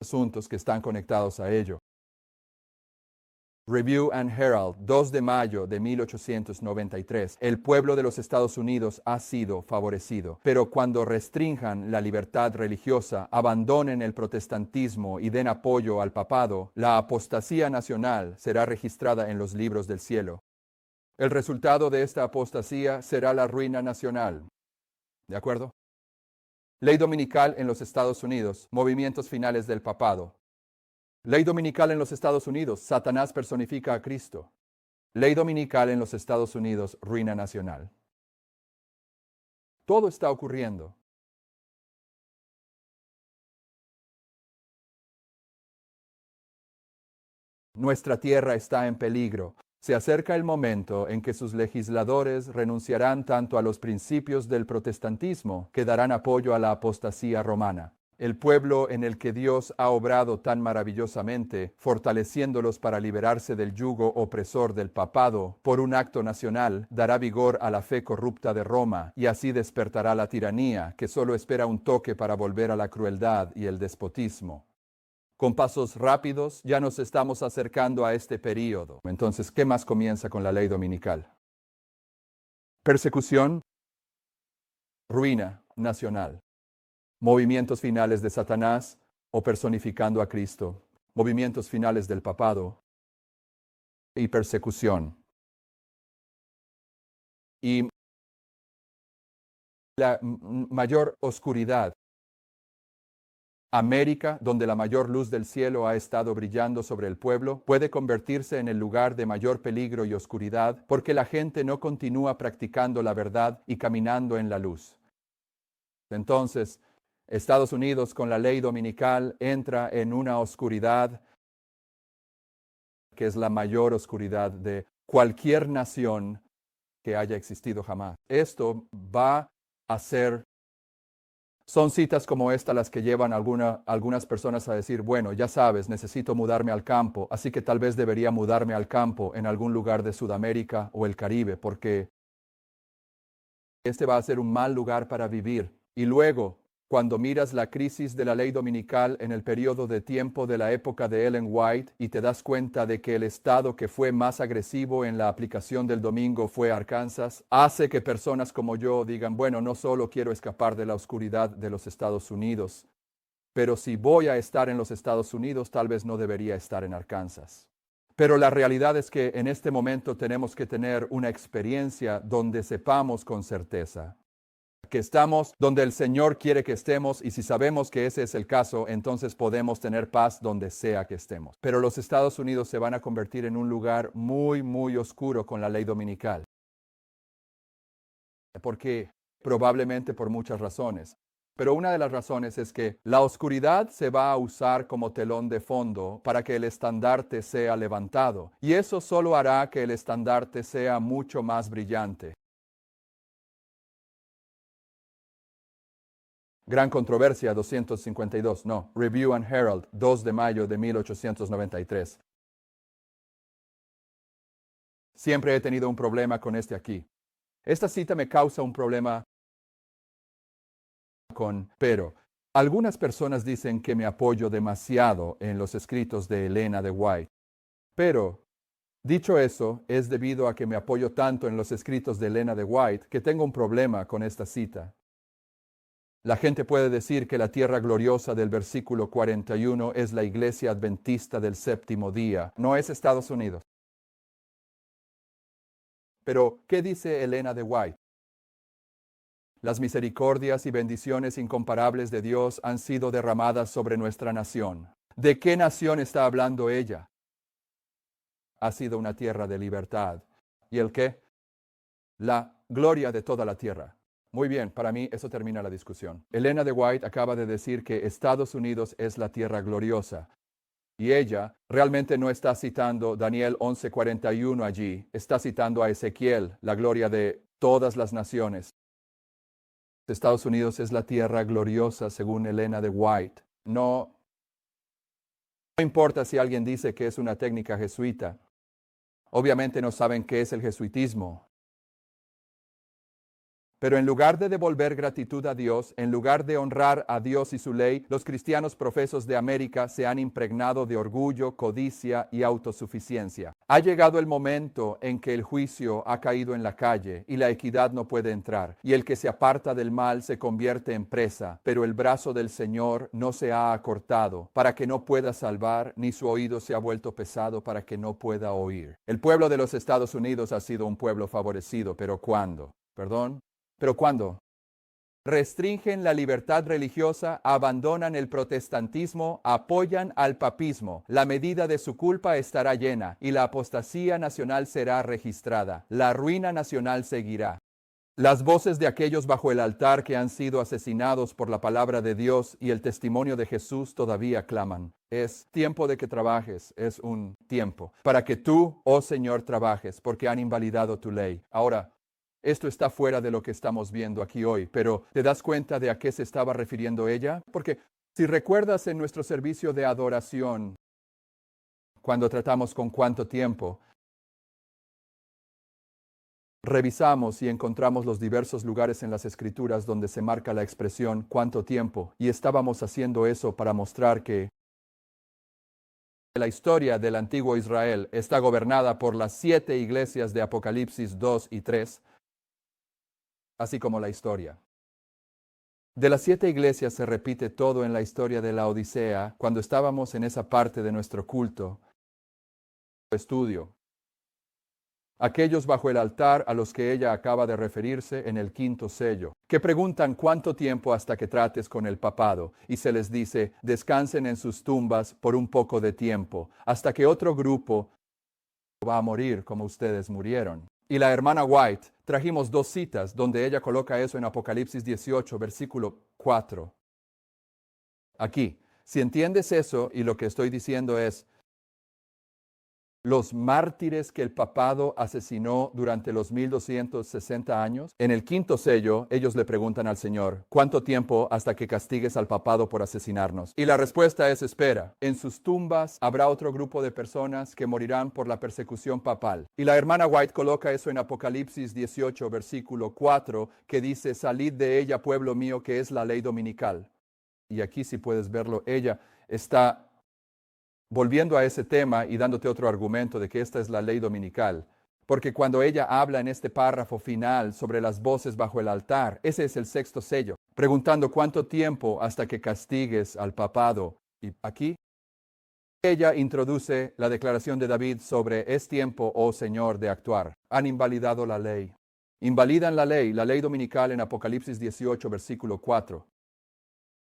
asuntos que están conectados a ello. Review and Herald, 2 de mayo de 1893. El pueblo de los Estados Unidos ha sido favorecido, pero cuando restrinjan la libertad religiosa, abandonen el protestantismo y den apoyo al papado, la apostasía nacional será registrada en los libros del cielo. El resultado de esta apostasía será la ruina nacional. ¿De acuerdo? Ley dominical en los Estados Unidos, movimientos finales del papado. Ley dominical en los Estados Unidos, Satanás personifica a Cristo. Ley dominical en los Estados Unidos, ruina nacional. Todo está ocurriendo. Nuestra tierra está en peligro. Se acerca el momento en que sus legisladores renunciarán tanto a los principios del protestantismo que darán apoyo a la apostasía romana. El pueblo en el que Dios ha obrado tan maravillosamente, fortaleciéndolos para liberarse del yugo opresor del papado, por un acto nacional, dará vigor a la fe corrupta de Roma, y así despertará la tiranía, que solo espera un toque para volver a la crueldad y el despotismo. Con pasos rápidos ya nos estamos acercando a este período. Entonces, ¿qué más comienza con la ley dominical? Persecución, ruina nacional. Movimientos finales de Satanás o personificando a Cristo, movimientos finales del papado y persecución. Y la mayor oscuridad. América, donde la mayor luz del cielo ha estado brillando sobre el pueblo, puede convertirse en el lugar de mayor peligro y oscuridad porque la gente no continúa practicando la verdad y caminando en la luz. Entonces, Estados Unidos con la ley dominical entra en una oscuridad que es la mayor oscuridad de cualquier nación que haya existido jamás. Esto va a ser... Son citas como esta las que llevan algunas personas a decir, bueno, ya sabes, necesito mudarme al campo, así que tal vez debería mudarme al campo en algún lugar de Sudamérica o el Caribe, porque este va a ser un mal lugar para vivir. Y luego, cuando miras la crisis de la ley dominical en el periodo de tiempo de la época de Ellen White y te das cuenta de que el estado que fue más agresivo en la aplicación del domingo fue Arkansas, hace que personas como yo digan, bueno, no solo quiero escapar de la oscuridad de los Estados Unidos, pero si voy a estar en los Estados Unidos, tal vez no debería estar en Arkansas. Pero la realidad es que en este momento tenemos que tener una experiencia donde sepamos con certeza que estamos donde el Señor quiere que estemos, y si sabemos que ese es el caso, entonces podemos tener paz donde sea que estemos. Pero los Estados Unidos se van a convertir en un lugar muy, muy oscuro con la ley dominical. Porque probablemente por muchas razones. Pero una de las razones es que la oscuridad se va a usar como telón de fondo para que el estandarte sea levantado, y eso solo hará que el estandarte sea mucho más brillante. Gran Controversia 252, no, Review and Herald, 2 de mayo de 1893. Siempre he tenido un problema con este aquí. Esta cita me causa un problema pero algunas personas dicen que me apoyo demasiado en los escritos de Elena de White. Pero, dicho eso, es debido a que me apoyo tanto en los escritos de Elena de White que tengo un problema con esta cita. La gente puede decir que la tierra gloriosa del versículo 41 es la iglesia adventista del séptimo día, no es Estados Unidos. Pero, ¿qué dice Elena de White? Las misericordias y bendiciones incomparables de Dios han sido derramadas sobre nuestra nación. ¿De qué nación está hablando ella? Ha sido una tierra de libertad. ¿Y el qué? La gloria de toda la tierra. Muy bien, para mí eso termina la discusión. Elena de White acaba de decir que Estados Unidos es la tierra gloriosa. Y ella realmente no está citando Daniel 11:41 allí, está citando a Ezequiel, la gloria de todas las naciones. Estados Unidos es la tierra gloriosa según Elena de White. No importa si alguien dice que es una técnica jesuita. Obviamente no saben qué es el jesuitismo. Pero en lugar de devolver gratitud a Dios, en lugar de honrar a Dios y su ley, los cristianos profesos de América se han impregnado de orgullo, codicia y autosuficiencia. Ha llegado el momento en que el juicio ha caído en la calle y la equidad no puede entrar, y el que se aparta del mal se convierte en presa, pero el brazo del Señor no se ha acortado para que no pueda salvar, ni su oído se ha vuelto pesado para que no pueda oír. El pueblo de los Estados Unidos ha sido un pueblo favorecido, pero ¿cuándo? ¿Perdón? ¿Pero cuándo? Restringen la libertad religiosa, abandonan el protestantismo, apoyan al papismo. La medida de su culpa estará llena y la apostasía nacional será registrada. La ruina nacional seguirá. Las voces de aquellos bajo el altar que han sido asesinados por la palabra de Dios y el testimonio de Jesús todavía claman. Es tiempo de que trabajes, es un tiempo para que tú, oh Señor, trabajes, porque han invalidado tu ley. Ahora, esto está fuera de lo que estamos viendo aquí hoy, pero ¿te das cuenta de a qué se estaba refiriendo ella? Porque si recuerdas en nuestro servicio de adoración, cuando tratamos con cuánto tiempo, revisamos y encontramos los diversos lugares en las Escrituras donde se marca la expresión cuánto tiempo, y estábamos haciendo eso para mostrar que la historia del antiguo Israel está gobernada por las 7 iglesias de Apocalipsis 2 y 3, así como la historia. De las 7 iglesias se repite todo en la historia de la Odisea cuando estábamos en esa parte de nuestro culto, estudio. Aquellos bajo el altar a los que ella acaba de referirse en el 5º sello, que preguntan cuánto tiempo hasta que trates con el papado, y se les dice, descansen en sus tumbas por un poco de tiempo, hasta que otro grupo va a morir como ustedes murieron. Y la hermana White, trajimos 2 citas donde ella coloca eso en Apocalipsis 18, versículo 4. Aquí, si entiendes eso y lo que estoy diciendo es, los mártires que el papado asesinó durante los 1260 años, en el 5º sello, ellos le preguntan al Señor, ¿cuánto tiempo hasta que castigues al papado por asesinarnos? Y la respuesta es, espera, en sus tumbas habrá otro grupo de personas que morirán por la persecución papal. Y la hermana White coloca eso en Apocalipsis 18, versículo 4, que dice, salid de ella, pueblo mío, que es la ley dominical. Y aquí si puedes verlo, ella está volviendo a ese tema y dándote otro argumento de que esta es la ley dominical, porque cuando ella habla en este párrafo final sobre las voces bajo el altar, ese es el 6º sello, preguntando cuánto tiempo hasta que castigues al papado. Y aquí ella introduce la declaración de David sobre es tiempo, oh Señor, de actuar. Han invalidado la ley. Invalidan la ley dominical en Apocalipsis 18, versículo 4.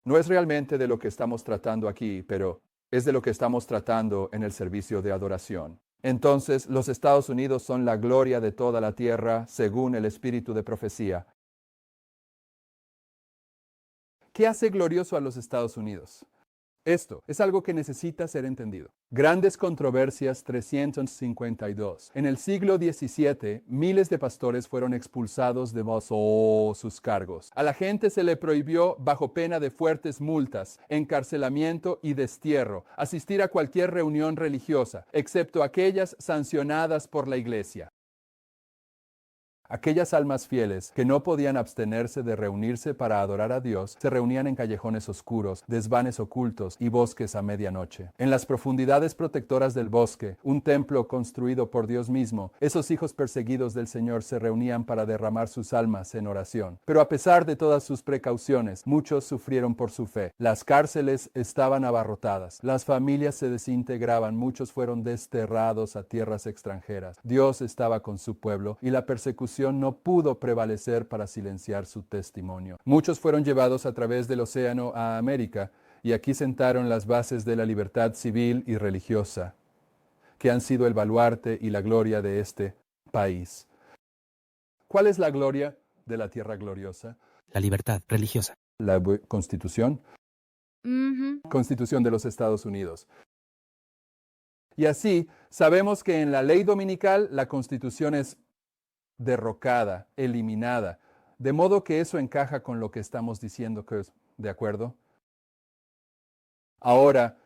No es realmente de lo que estamos tratando aquí, pero es de lo que estamos tratando en el servicio de adoración. Entonces, los Estados Unidos son la gloria de toda la tierra, según el espíritu de profecía. ¿Qué hace glorioso a los Estados Unidos? Esto es algo que necesita ser entendido. Grandes controversias 352. En el siglo XVII, miles de pastores fueron expulsados de sus cargos. A la gente se le prohibió, bajo pena de fuertes multas, encarcelamiento y destierro, asistir a cualquier reunión religiosa, excepto aquellas sancionadas por la iglesia. Aquellas almas fieles que no podían abstenerse de reunirse para adorar a Dios, se reunían en callejones oscuros, desvanes ocultos y bosques a medianoche. En las profundidades protectoras del bosque, un templo construido por Dios mismo, esos hijos perseguidos del Señor se reunían para derramar sus almas en oración. Pero a pesar de todas sus precauciones, muchos sufrieron por su fe. Las cárceles estaban abarrotadas, las familias se desintegraban, muchos fueron desterrados a tierras extranjeras. Dios estaba con su pueblo y la persecución no pudo prevalecer para silenciar su testimonio. Muchos fueron llevados a través del océano a América y aquí sentaron las bases de la libertad civil y religiosa, que han sido el baluarte y la gloria de este país. ¿Cuál es la gloria de la tierra gloriosa? La libertad religiosa. La Constitución. Constitución de los Estados Unidos. Y así, sabemos que en la ley dominical la Constitución es derrocada, eliminada, de modo que eso encaja con lo que estamos diciendo que es, ¿de acuerdo? Ahora,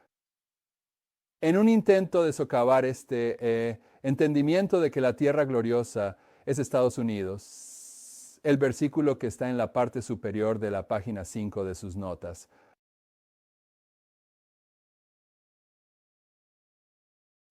en un intento de socavar este entendimiento de que la tierra gloriosa es Estados Unidos, el versículo que está en la parte superior de la página 5 de sus notas,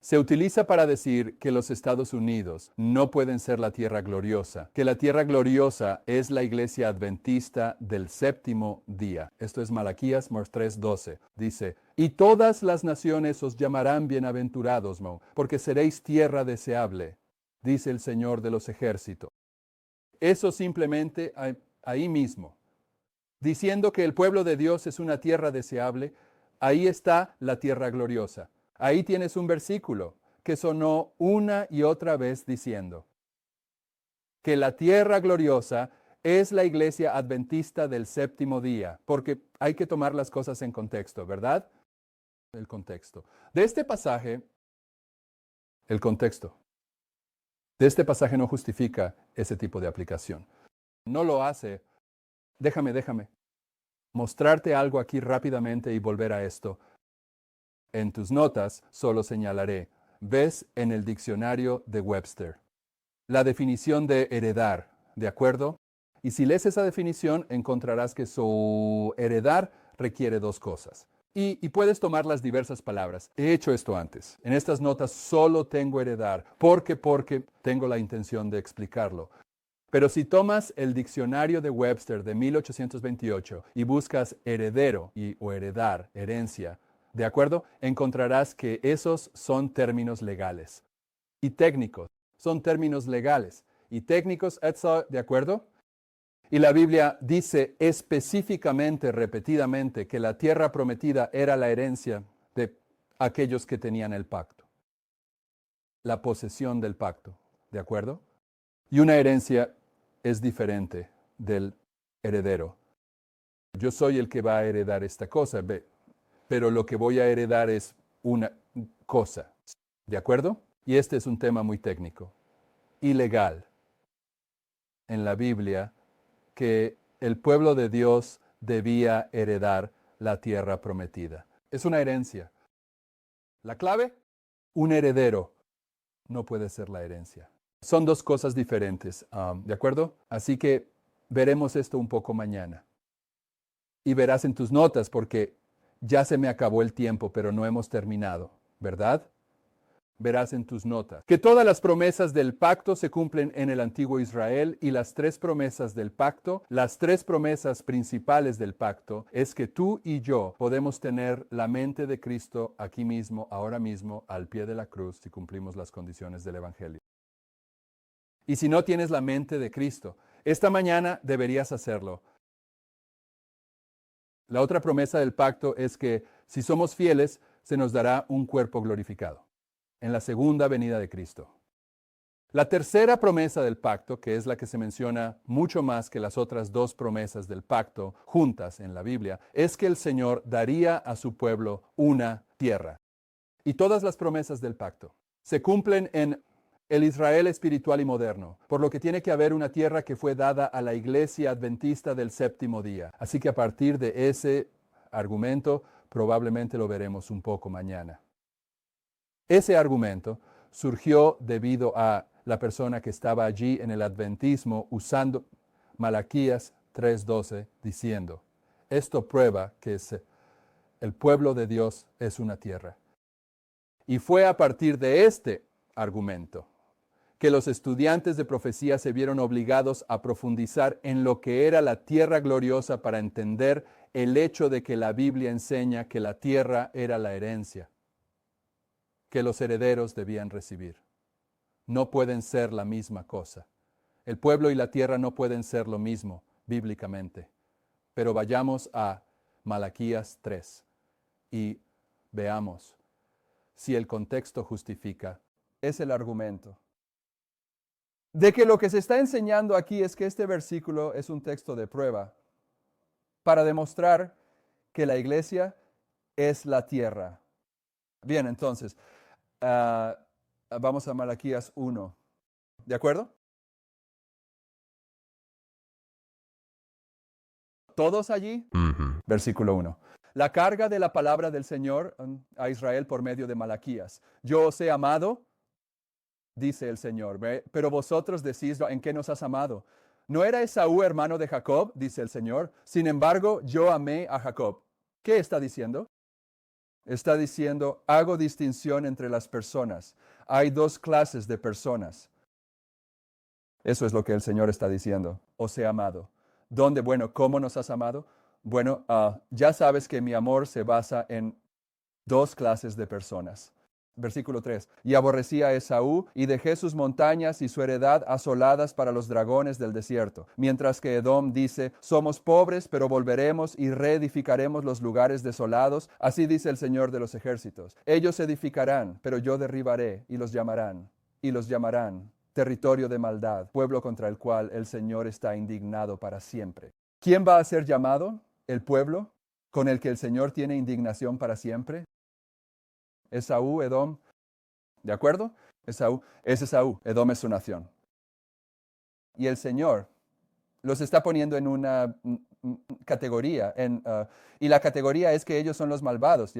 se utiliza para decir que los Estados Unidos no pueden ser la tierra gloriosa, que la tierra gloriosa es la iglesia adventista del séptimo día. Esto es Malaquías 3:12. Dice, y todas las naciones os llamarán bienaventurados, porque seréis tierra deseable, dice el Señor de los ejércitos. Eso simplemente ahí mismo, diciendo que el pueblo de Dios es una tierra deseable, ahí está la tierra gloriosa. Ahí tienes un versículo que sonó una y otra vez diciendo que la tierra gloriosa es la iglesia adventista del séptimo día, porque hay que tomar las cosas en contexto, ¿verdad? El contexto. De este pasaje, el contexto. De este pasaje no justifica ese tipo de aplicación. No lo hace. Déjame mostrarte algo aquí rápidamente y volver a esto. En tus notas solo señalaré, ves en el diccionario de Webster, la definición de heredar, ¿de acuerdo? Y si lees esa definición, encontrarás que su heredar requiere dos cosas. Y puedes tomar las diversas palabras. He hecho esto antes. En estas notas solo tengo heredar, porque tengo la intención de explicarlo. Pero si tomas el diccionario de Webster de 1828 y buscas heredero o heredar, herencia, ¿de acuerdo? Encontrarás que esos son términos legales. Y técnicos, son términos legales. Y técnicos, ¿de acuerdo? Y la Biblia dice específicamente, repetidamente, que la tierra prometida era la herencia de aquellos que tenían el pacto. La posesión del pacto, ¿de acuerdo? Y una herencia es diferente del heredero. Yo soy el que va a heredar esta cosa, pero lo que voy a heredar es una cosa, ¿de acuerdo? Y este es un tema muy técnico, ilegal. En la Biblia, que el pueblo de Dios debía heredar la tierra prometida. Es una herencia. ¿La clave? Un heredero no puede ser la herencia. Son dos cosas diferentes, ¿de acuerdo? Así que veremos esto un poco mañana. Y verás en tus notas, porque ya se me acabó el tiempo, pero no hemos terminado, ¿verdad? Verás en tus notas que todas las promesas del pacto se cumplen en el antiguo Israel y las tres promesas del pacto, las tres promesas principales del pacto, es que tú y yo podemos tener la mente de Cristo aquí mismo, ahora mismo, al pie de la cruz, si cumplimos las condiciones del Evangelio. Y si no tienes la mente de Cristo, esta mañana deberías hacerlo. La otra promesa del pacto es que si somos fieles, se nos dará un cuerpo glorificado en la segunda venida de Cristo. La tercera promesa del pacto, que es la que se menciona mucho más que las otras dos promesas del pacto juntas en la Biblia, es que el Señor daría a su pueblo una tierra. Y todas las promesas del pacto se cumplen en el Israel espiritual y moderno, por lo que tiene que haber una tierra que fue dada a la iglesia adventista del séptimo día. Así que a partir de ese argumento, probablemente lo veremos un poco mañana. Ese argumento surgió debido a la persona que estaba allí en el adventismo usando Malaquías 3:12 diciendo, esto prueba que el pueblo de Dios es una tierra. Y fue a partir de este argumento que los estudiantes de profecía se vieron obligados a profundizar en lo que era la tierra gloriosa para entender el hecho de que la Biblia enseña que la tierra era la herencia que los herederos debían recibir. No pueden ser la misma cosa. El pueblo y la tierra no pueden ser lo mismo bíblicamente. Pero vayamos a Malaquías 3 y veamos si el contexto justifica. Es el argumento de que lo que se está enseñando aquí es que este versículo es un texto de prueba para demostrar que la iglesia es la tierra. Bien, entonces, vamos a Malaquías 1. ¿De acuerdo? ¿Todos allí? Versículo 1. La carga de la palabra del Señor a Israel por medio de Malaquías. Yo os he amado, dice el Señor, pero vosotros decís, ¿en qué nos has amado? ¿No era Esaú hermano de Jacob? Dice el Señor. Sin embargo, yo amé a Jacob. ¿Qué está diciendo? Está diciendo, hago distinción entre las personas. Hay dos clases de personas. Eso es lo que el Señor está diciendo. Os he amado. ¿Dónde? Bueno, ¿cómo nos has amado? Bueno, ya sabes que mi amor se basa en dos clases de personas. Versículo 3. Y aborrecí a Esaú y dejé sus montañas y su heredad asoladas para los dragones del desierto. Mientras que Edom dice, somos pobres, pero volveremos y reedificaremos los lugares desolados. Así dice el Señor de los ejércitos. Ellos edificarán, pero yo derribaré y los llamarán territorio de maldad, pueblo contra el cual el Señor está indignado para siempre. ¿Quién va a ser llamado? ¿El pueblo con el que el Señor tiene indignación para siempre? Esaú, Edom, ¿de acuerdo? Esaú es Esaú, Edom es su nación. Y el Señor los está poniendo en una categoría, y la categoría es que ellos son los malvados,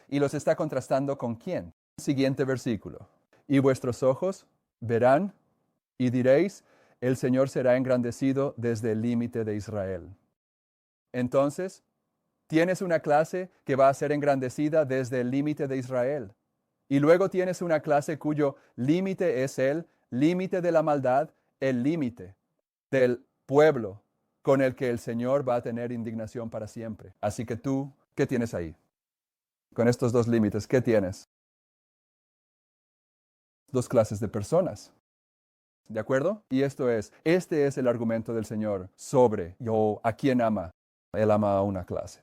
y los está contrastando con ¿quién? Siguiente versículo. Y vuestros ojos verán y diréis, el Señor será engrandecido desde el límite de Israel. Entonces, tienes una clase que va a ser engrandecida desde el límite de Israel. Y luego tienes una clase cuyo límite es el límite de la maldad, el límite del pueblo con el que el Señor va a tener indignación para siempre. Así que tú, ¿qué tienes ahí? Con estos dos límites, ¿qué tienes? Dos clases de personas. ¿De acuerdo? Y este es el argumento del Señor sobre a quién ama. Él ama a una clase.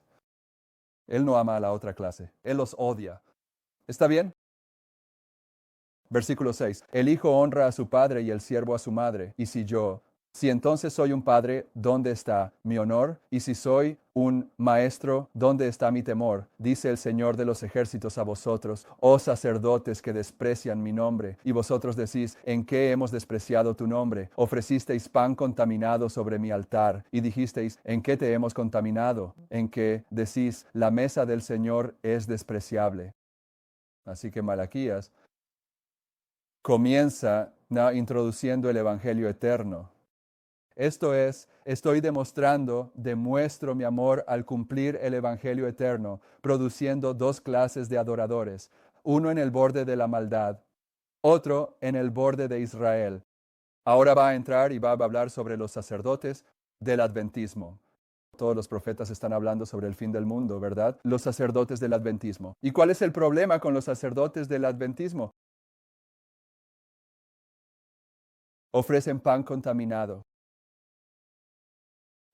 Él no ama a la otra clase. Él los odia. ¿Está bien? Versículo 6. El hijo honra a su padre y el siervo a su madre. Y si entonces soy un padre, ¿dónde está mi honor? Y si soy un maestro, ¿dónde está mi temor? Dice el Señor de los ejércitos a vosotros, oh sacerdotes que desprecian mi nombre. Y vosotros decís, ¿en qué hemos despreciado tu nombre? Ofrecisteis pan contaminado sobre mi altar. Y dijisteis, ¿en qué te hemos contaminado? En que decís, la mesa del Señor es despreciable. Así que Malaquías comienza introduciendo el Evangelio eterno. Esto es, demuestro mi amor al cumplir el Evangelio eterno, produciendo dos clases de adoradores, uno en el borde de la maldad, otro en el borde de Israel. Ahora va a entrar y va a hablar sobre los sacerdotes del adventismo. Todos los profetas están hablando sobre el fin del mundo, ¿verdad? Los sacerdotes del adventismo. ¿Y cuál es el problema con los sacerdotes del adventismo? Ofrecen pan contaminado.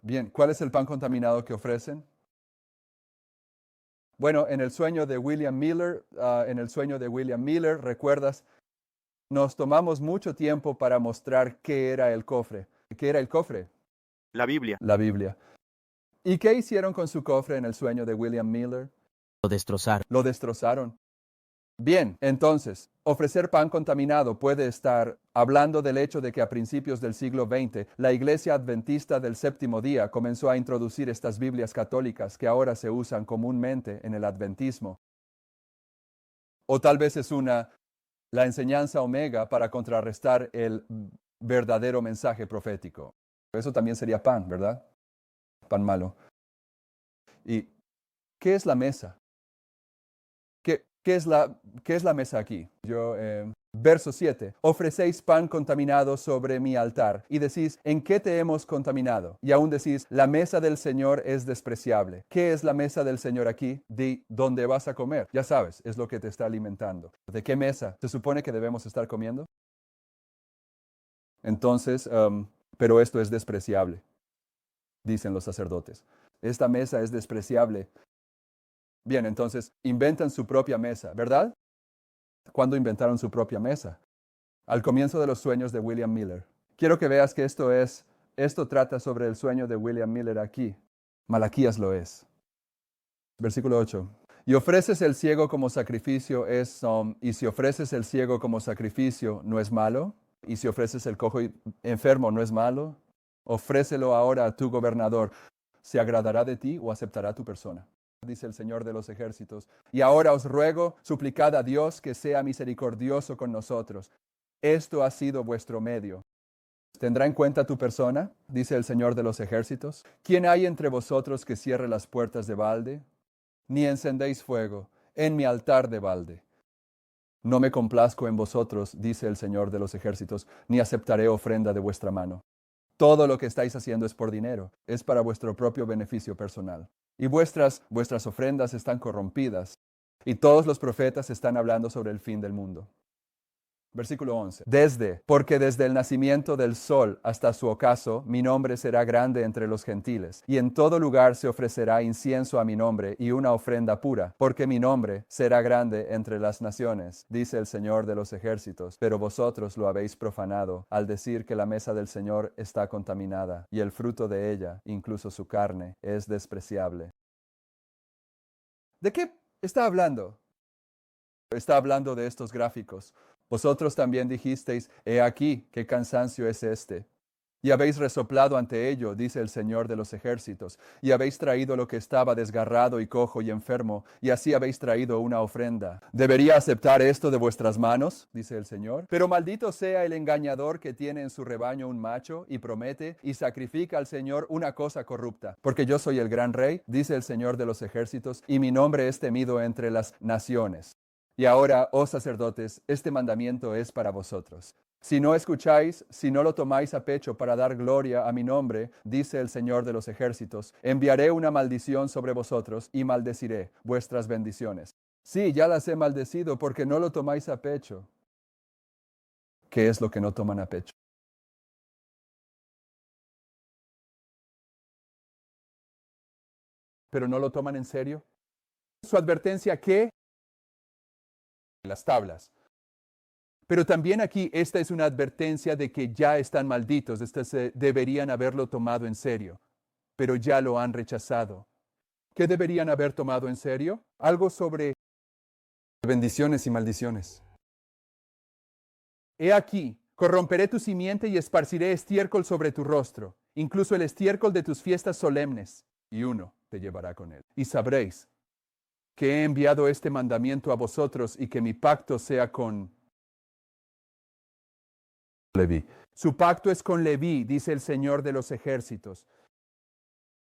Bien, ¿cuál es el pan contaminado que ofrecen? Bueno, en el sueño de William Miller, ¿recuerdas? nos tomamos mucho tiempo para mostrar qué era el cofre. ¿Qué era el cofre? La Biblia. La Biblia. ¿Y qué hicieron con su cofre en el sueño de William Miller? Lo destrozaron. Lo destrozaron. Bien, entonces, ofrecer pan contaminado puede estar hablando del hecho de que a principios del siglo XX, la Iglesia Adventista del Séptimo Día comenzó a introducir estas Biblias católicas que ahora se usan comúnmente en el adventismo. O tal vez es la enseñanza omega para contrarrestar el verdadero mensaje profético. Eso también sería pan, ¿verdad? Pan malo. ¿Y qué es la mesa? ¿Qué es la mesa aquí? Verso 7. Ofrecéis pan contaminado sobre mi altar. Y decís, ¿en qué te hemos contaminado? Y aún decís, la mesa del Señor es despreciable. ¿Qué es la mesa del Señor aquí? De dónde vas a comer. Ya sabes, es lo que te está alimentando. ¿De qué mesa se supone que debemos estar comiendo? Entonces, pero esto es despreciable, dicen los sacerdotes. Esta mesa es despreciable. Bien, entonces inventan su propia mesa, ¿verdad? ¿Cuándo inventaron su propia mesa? Al comienzo de los sueños de William Miller. Quiero que veas que esto trata sobre el sueño de William Miller aquí. Malaquías lo es. Versículo 8. Y ofreces el ciego como sacrificio y si ofreces el ciego como sacrificio, ¿no es malo? Y si ofreces el cojo y enfermo, ¿no es malo? Ofrécelo ahora a tu gobernador. ¿Se agradará de ti o aceptará tu persona? Dice el Señor de los ejércitos. Y ahora os ruego, suplicad a Dios que sea misericordioso con nosotros. Esto ha sido vuestro medio. ¿Tendrá en cuenta tu persona? Dice el Señor de los ejércitos. ¿Quién hay entre vosotros que cierre las puertas de balde? Ni encendéis fuego en mi altar de balde. No me complazco en vosotros, dice el Señor de los ejércitos, ni aceptaré ofrenda de vuestra mano. Todo lo que estáis haciendo es por dinero, es para vuestro propio beneficio personal. Y vuestras ofrendas están corrompidas, y todos los profetas están hablando sobre el fin del mundo. Versículo 11. Porque desde el nacimiento del sol hasta su ocaso, mi nombre será grande entre los gentiles, y en todo lugar se ofrecerá incienso a mi nombre y una ofrenda pura, porque mi nombre será grande entre las naciones, dice el Señor de los ejércitos. Pero vosotros lo habéis profanado, al decir que la mesa del Señor está contaminada, y el fruto de ella, incluso su carne, es despreciable. ¿De qué está hablando? Está hablando de estos gráficos. Vosotros también dijisteis, he aquí, qué cansancio es este. Y habéis resoplado ante ello, dice el Señor de los ejércitos, y habéis traído lo que estaba desgarrado y cojo y enfermo, y así habéis traído una ofrenda. ¿Debería aceptar esto de vuestras manos? Dice el Señor. Pero maldito sea el engañador que tiene en su rebaño un macho, y promete, y sacrifica al Señor una cosa corrupta. Porque yo soy el gran rey, dice el Señor de los ejércitos, y mi nombre es temido entre las naciones. Y ahora, oh sacerdotes, este mandamiento es para vosotros. Si no escucháis, si no lo tomáis a pecho para dar gloria a mi nombre, dice el Señor de los ejércitos, enviaré una maldición sobre vosotros y maldeciré vuestras bendiciones. Sí, ya las he maldecido porque no lo tomáis a pecho. ¿Qué es lo que no toman a pecho? ¿Pero no lo toman en serio? ¿Su advertencia qué? Las tablas. Pero también aquí esta es una advertencia de que ya están malditos, deberían haberlo tomado en serio, pero ya lo han rechazado. ¿Qué deberían haber tomado en serio? Algo sobre bendiciones y maldiciones. He aquí, corromperé tu simiente y esparciré estiércol sobre tu rostro, incluso el estiércol de tus fiestas solemnes, y uno te llevará con él. Y sabréis que he enviado este mandamiento a vosotros y que mi pacto sea con Leví. Su pacto es con Leví, dice el Señor de los ejércitos.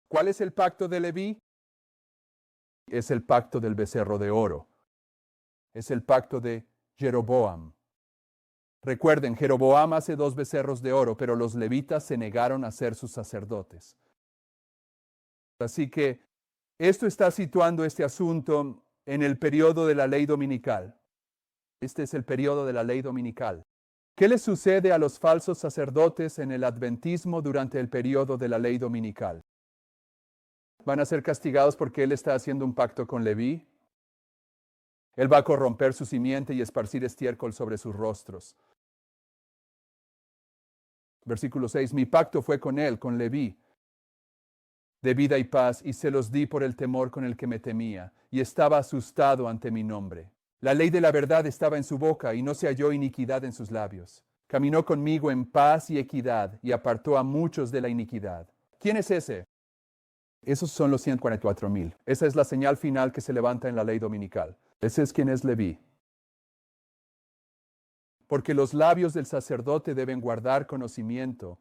¿Cuál es el pacto de Leví? Es el pacto del becerro de oro. Es el pacto de Jeroboam. Recuerden, Jeroboam hace 2 becerros de oro, pero los levitas se negaron a ser sus sacerdotes. Así que esto está situando este asunto en el periodo de la ley dominical. Este es el periodo de la ley dominical. ¿Qué le sucede a los falsos sacerdotes en el adventismo durante el periodo de la ley dominical? ¿Van a ser castigados porque él está haciendo un pacto con Leví? Él va a corromper su simiente y esparcir estiércol sobre sus rostros. Versículo 6, mi pacto fue con él, con Leví, de vida y paz, y se los di por el temor con el que me temía, y estaba asustado ante mi nombre. La ley de la verdad estaba en su boca, y no se halló iniquidad en sus labios. Caminó conmigo en paz y equidad, y apartó a muchos de la iniquidad. ¿Quién es ese? Esos son los 144,000. Esa es la señal final que se levanta en la ley dominical. Ese es quien es Leví. Porque los labios del sacerdote deben guardar conocimiento,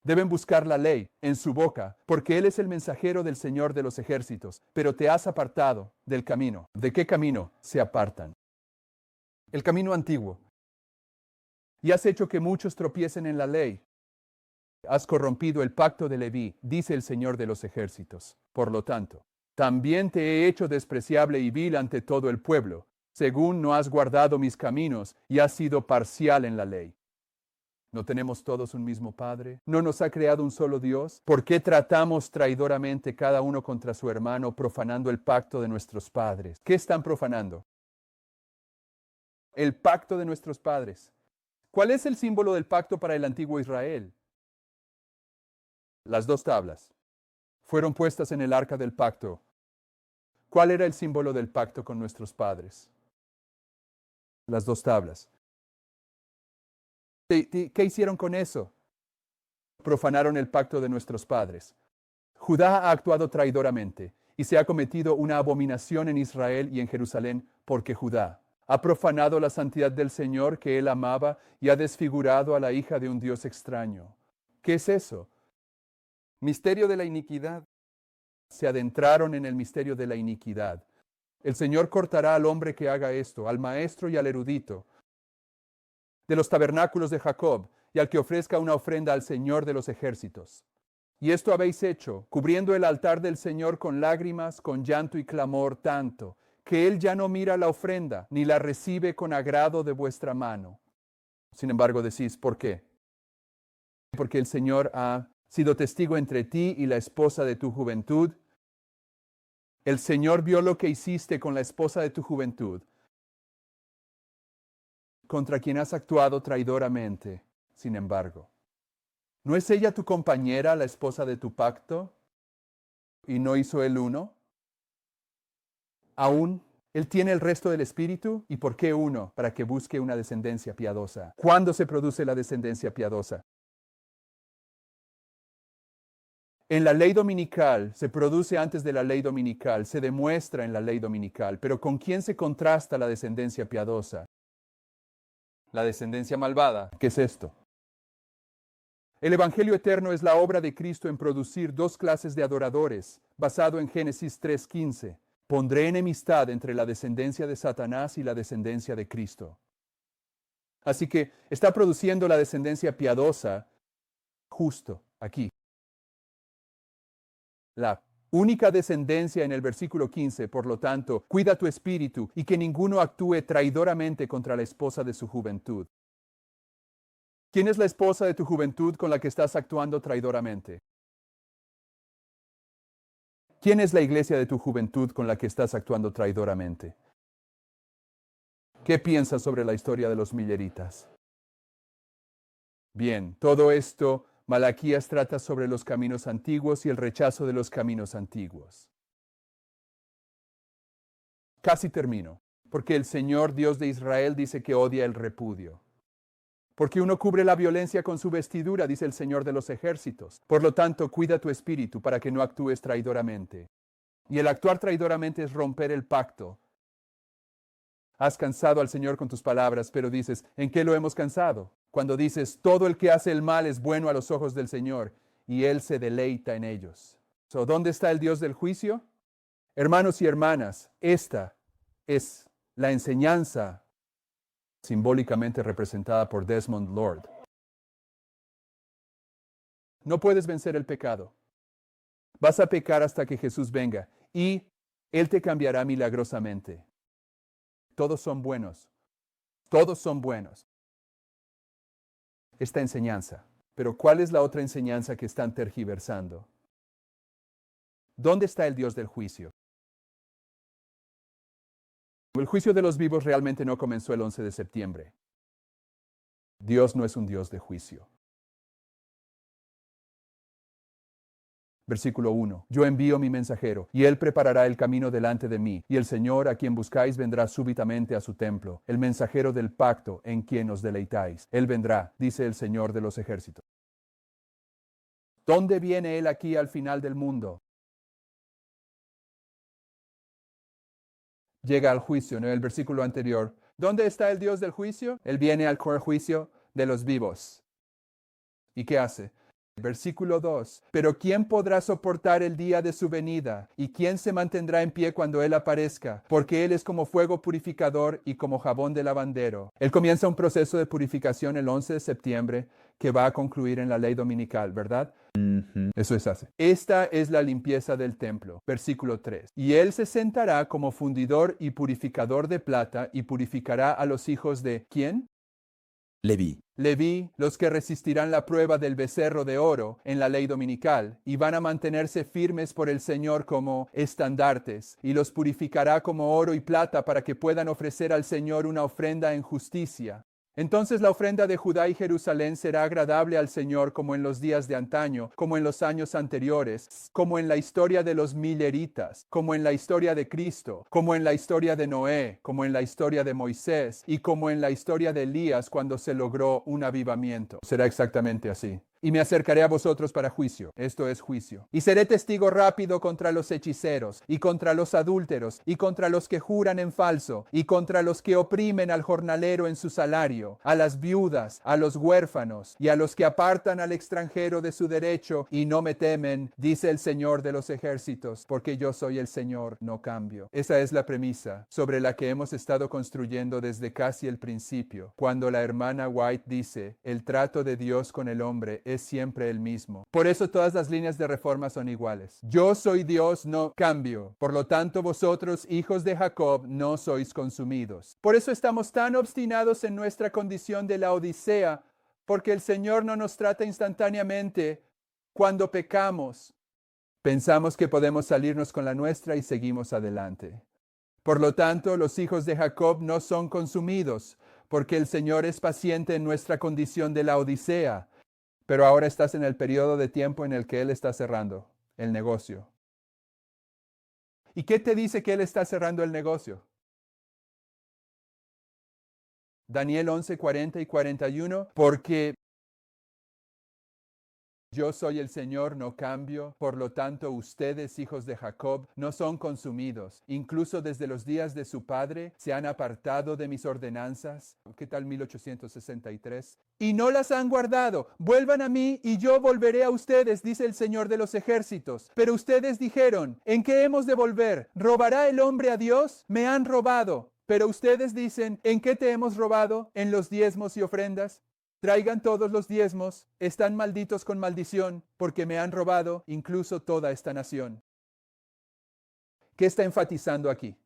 deben buscar la ley en su boca, porque él es el mensajero del Señor de los ejércitos, pero te has apartado del camino. ¿De qué camino se apartan? El camino antiguo. Y has hecho que muchos tropiecen en la ley. Has corrompido el pacto de Leví, dice el Señor de los ejércitos. Por lo tanto, también te he hecho despreciable y vil ante todo el pueblo, según no has guardado mis caminos y has sido parcial en la ley. ¿No tenemos todos un mismo Padre? ¿No nos ha creado un solo Dios? ¿Por qué tratamos traidoramente cada uno contra su hermano, profanando el pacto de nuestros padres? ¿Qué están profanando? El pacto de nuestros padres. ¿Cuál es el símbolo del pacto para el antiguo Israel? Las 2 tablas. Fueron puestas en el arca del pacto. ¿Cuál era el símbolo del pacto con nuestros padres? Las 2 tablas. ¿Qué hicieron con eso? Profanaron el pacto de nuestros padres. Judá ha actuado traidoramente y se ha cometido una abominación en Israel y en Jerusalén porque Judá ha profanado la santidad del Señor que él amaba y ha desfigurado a la hija de un Dios extraño. ¿Qué es eso? Misterio de la iniquidad. Se adentraron en el misterio de la iniquidad. El Señor cortará al hombre que haga esto, al maestro y al erudito, de los tabernáculos de Jacob, y al que ofrezca una ofrenda al Señor de los ejércitos. Y esto habéis hecho, cubriendo el altar del Señor con lágrimas, con llanto y clamor tanto, que Él ya no mira la ofrenda, ni la recibe con agrado de vuestra mano. Sin embargo, decís, ¿por qué? Porque el Señor ha sido testigo entre ti y la esposa de tu juventud. El Señor vio lo que hiciste con la esposa de tu juventud, contra quien has actuado traidoramente. Sin embargo, ¿no es ella tu compañera, la esposa de tu pacto? ¿Y no hizo él uno? Aún él tiene el resto del espíritu. ¿Y por qué uno? Para que busque una descendencia piadosa. ¿Cuándo se produce la descendencia piadosa? En la ley dominical, se produce antes de la ley dominical, se demuestra en la ley dominical. Pero ¿con quién se contrasta la descendencia piadosa? La descendencia malvada. ¿Qué es esto? El Evangelio eterno es la obra de Cristo en producir 2 clases de adoradores, basado en Génesis 3:15. Pondré enemistad entre la descendencia de Satanás y la descendencia de Cristo. Así que está produciendo la descendencia piadosa justo aquí. La única descendencia en el versículo 15, por lo tanto, cuida tu espíritu y que ninguno actúe traidoramente contra la esposa de su juventud. ¿Quién es la esposa de tu juventud con la que estás actuando traidoramente? ¿Quién es la iglesia de tu juventud con la que estás actuando traidoramente? ¿Qué piensas sobre la historia de los milleritas? Bien, todo esto, Malaquías trata sobre los caminos antiguos y el rechazo de los caminos antiguos. Casi termino, porque el Señor Dios de Israel dice que odia el repudio. Porque uno cubre la violencia con su vestidura, dice el Señor de los ejércitos. Por lo tanto, cuida tu espíritu para que no actúes traidoramente. Y el actuar traidoramente es romper el pacto. Has cansado al Señor con tus palabras, pero dices, ¿en qué lo hemos cansado? Cuando dices, todo el que hace el mal es bueno a los ojos del Señor, y Él se deleita en ellos. ¿Dónde está el Dios del juicio? Hermanos y hermanas, esta es la enseñanza simbólicamente representada por Desmond Lord. No puedes vencer el pecado. Vas a pecar hasta que Jesús venga y Él te cambiará milagrosamente. Todos son buenos. Todos son buenos. Esta enseñanza. Pero ¿cuál es la otra enseñanza que están tergiversando? ¿Dónde está el Dios del juicio? El juicio de los vivos realmente no comenzó el 11 de septiembre. Dios no es un Dios de juicio. Versículo 1. Yo envío mi mensajero, y él preparará el camino delante de mí, y el Señor a quien buscáis vendrá súbitamente a su templo, el mensajero del pacto en quien os deleitáis. Él vendrá, dice el Señor de los ejércitos. ¿Dónde viene él aquí al final del mundo? Llega al juicio, ¿no? El versículo anterior. ¿Dónde está el Dios del juicio? Él viene al juicio de los vivos. ¿Y qué hace? Versículo 2. Pero ¿quién podrá soportar el día de su venida? ¿Y quién se mantendrá en pie cuando Él aparezca? Porque Él es como fuego purificador y como jabón de lavandero. Él comienza un proceso de purificación el 11 de septiembre que va a concluir en la ley dominical, ¿verdad? Eso es así. Esta es la limpieza del templo. Versículo 3. Y Él se sentará como fundidor y purificador de plata y purificará a los hijos de ¿quién? Leví, los que resistirán la prueba del becerro de oro en la ley dominical, y van a mantenerse firmes por el Señor como estandartes, y los purificará como oro y plata para que puedan ofrecer al Señor una ofrenda en justicia. Entonces la ofrenda de Judá y Jerusalén será agradable al Señor como en los días de antaño, como en los años anteriores, como en la historia de los milleritas, como en la historia de Cristo, como en la historia de Noé, como en la historia de Moisés y como en la historia de Elías cuando se logró un avivamiento. Será exactamente así. Y me acercaré a vosotros para juicio. Esto es juicio. Y seré testigo rápido contra los hechiceros, y contra los adúlteros, y contra los que juran en falso, y contra los que oprimen al jornalero en su salario, a las viudas, a los huérfanos, y a los que apartan al extranjero de su derecho, y no me temen, dice el Señor de los ejércitos, porque yo soy el Señor, no cambio. Esa es la premisa sobre la que hemos estado construyendo desde casi el principio, cuando la hermana White dice, el trato de Dios con el hombre es siempre el mismo. Por eso todas las líneas de reforma son iguales. Yo soy Dios, no cambio. Por lo tanto, vosotros, hijos de Jacob, no sois consumidos. Por eso estamos tan obstinados en nuestra condición de la Odisea, porque el Señor no nos trata instantáneamente cuando pecamos. Pensamos que podemos salirnos con la nuestra y seguimos adelante. Por lo tanto, los hijos de Jacob no son consumidos, porque el Señor es paciente en nuestra condición de la Odisea. Pero ahora estás en el periodo de tiempo en el que Él está cerrando el negocio. ¿Y qué te dice que Él está cerrando el negocio? Daniel 11, 40 y 41, porque yo soy el Señor, no cambio, por lo tanto ustedes, hijos de Jacob, no son consumidos. Incluso desde los días de su padre se han apartado de mis ordenanzas. ¿Qué tal 1863? Y no las han guardado. Vuelvan a mí y yo volveré a ustedes, dice el Señor de los ejércitos. Pero ustedes dijeron, ¿en qué hemos de volver? ¿Robará el hombre a Dios? Me han robado. Pero ustedes dicen, ¿en qué te hemos robado? ¿En los diezmos y ofrendas? Traigan todos los diezmos, están malditos con maldición, porque me han robado incluso toda esta nación. ¿Qué está enfatizando aquí?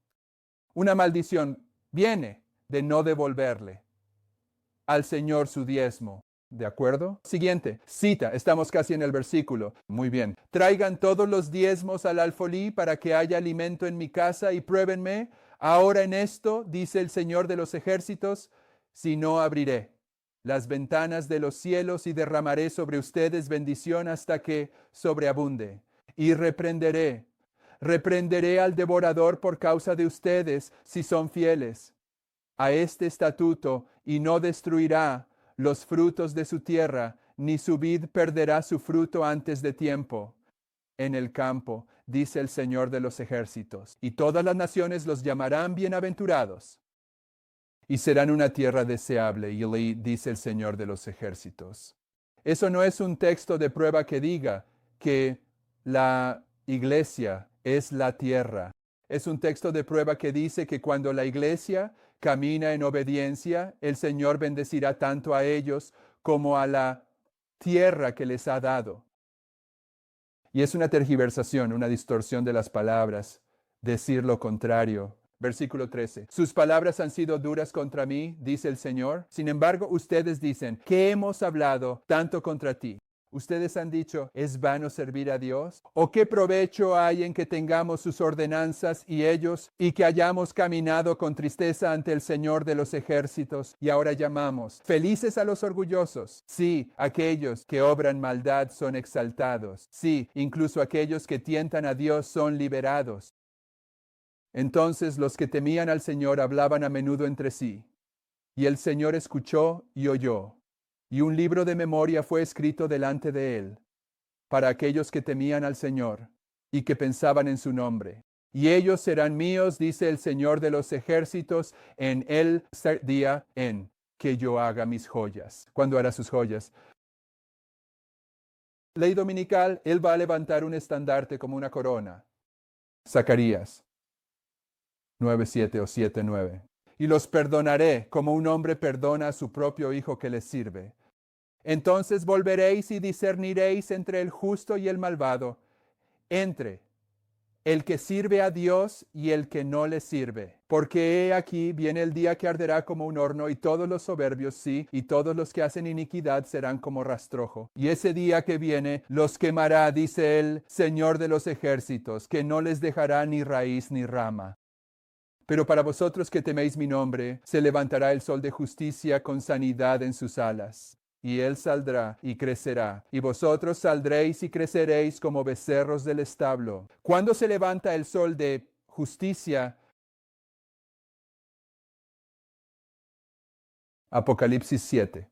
Una maldición viene de no devolverle al Señor su diezmo. ¿De acuerdo? Siguiente, cita, estamos casi en el versículo. Muy bien. Traigan todos los diezmos al alfolí para que haya alimento en mi casa y pruébenme. Ahora en esto, dice el Señor de los ejércitos, si no abriré las ventanas de los cielos y derramaré sobre ustedes bendición hasta que sobreabunde. Y reprenderé al devorador por causa de ustedes si son fieles a este estatuto, y no destruirá los frutos de su tierra, ni su vid perderá su fruto antes de tiempo en el campo, dice el Señor de los ejércitos. Y todas las naciones los llamarán bienaventurados, y serán una tierra deseable, y dice el Señor de los ejércitos. Eso no es un texto de prueba que diga que la iglesia es la tierra. Es un texto de prueba que dice que cuando la iglesia camina en obediencia, el Señor bendecirá tanto a ellos como a la tierra que les ha dado. Y es una tergiversación, una distorsión de las palabras, decir lo contrario. Versículo 13. Sus palabras han sido duras contra mí, dice el Señor. Sin embargo, ustedes dicen, ¿qué hemos hablado tanto contra ti? Ustedes han dicho, ¿es vano servir a Dios? ¿O qué provecho hay en que tengamos sus ordenanzas y que hayamos caminado con tristeza ante el Señor de los ejércitos? Y ahora llamamos, felices a los orgullosos. Sí, aquellos que obran maldad son exaltados. Sí, incluso aquellos que tientan a Dios son liberados. Entonces los que temían al Señor hablaban a menudo entre sí. Y el Señor escuchó y oyó. Y un libro de memoria fue escrito delante de él, para aquellos que temían al Señor y que pensaban en su nombre. Y ellos serán míos, dice el Señor de los ejércitos, en el día en que yo haga mis joyas. ¿Cuándo hará sus joyas? Ley dominical, él va a levantar un estandarte como una corona. Zacarías 9:7 o 7:9. Y los perdonaré como un hombre perdona a su propio hijo que le sirve. Entonces volveréis y discerniréis entre el justo y el malvado, entre el que sirve a Dios y el que no le sirve. Porque he aquí viene el día que arderá como un horno, y todos los soberbios sí, y todos los que hacen iniquidad serán como rastrojo. Y ese día que viene los quemará, dice el Señor de los ejércitos, que no les dejará ni raíz ni rama. Pero para vosotros que teméis mi nombre, se levantará el sol de justicia con sanidad en sus alas. Y él saldrá y crecerá, y vosotros saldréis y creceréis como becerros del establo. ¿Cuándo se levanta el sol de justicia? Apocalipsis 7.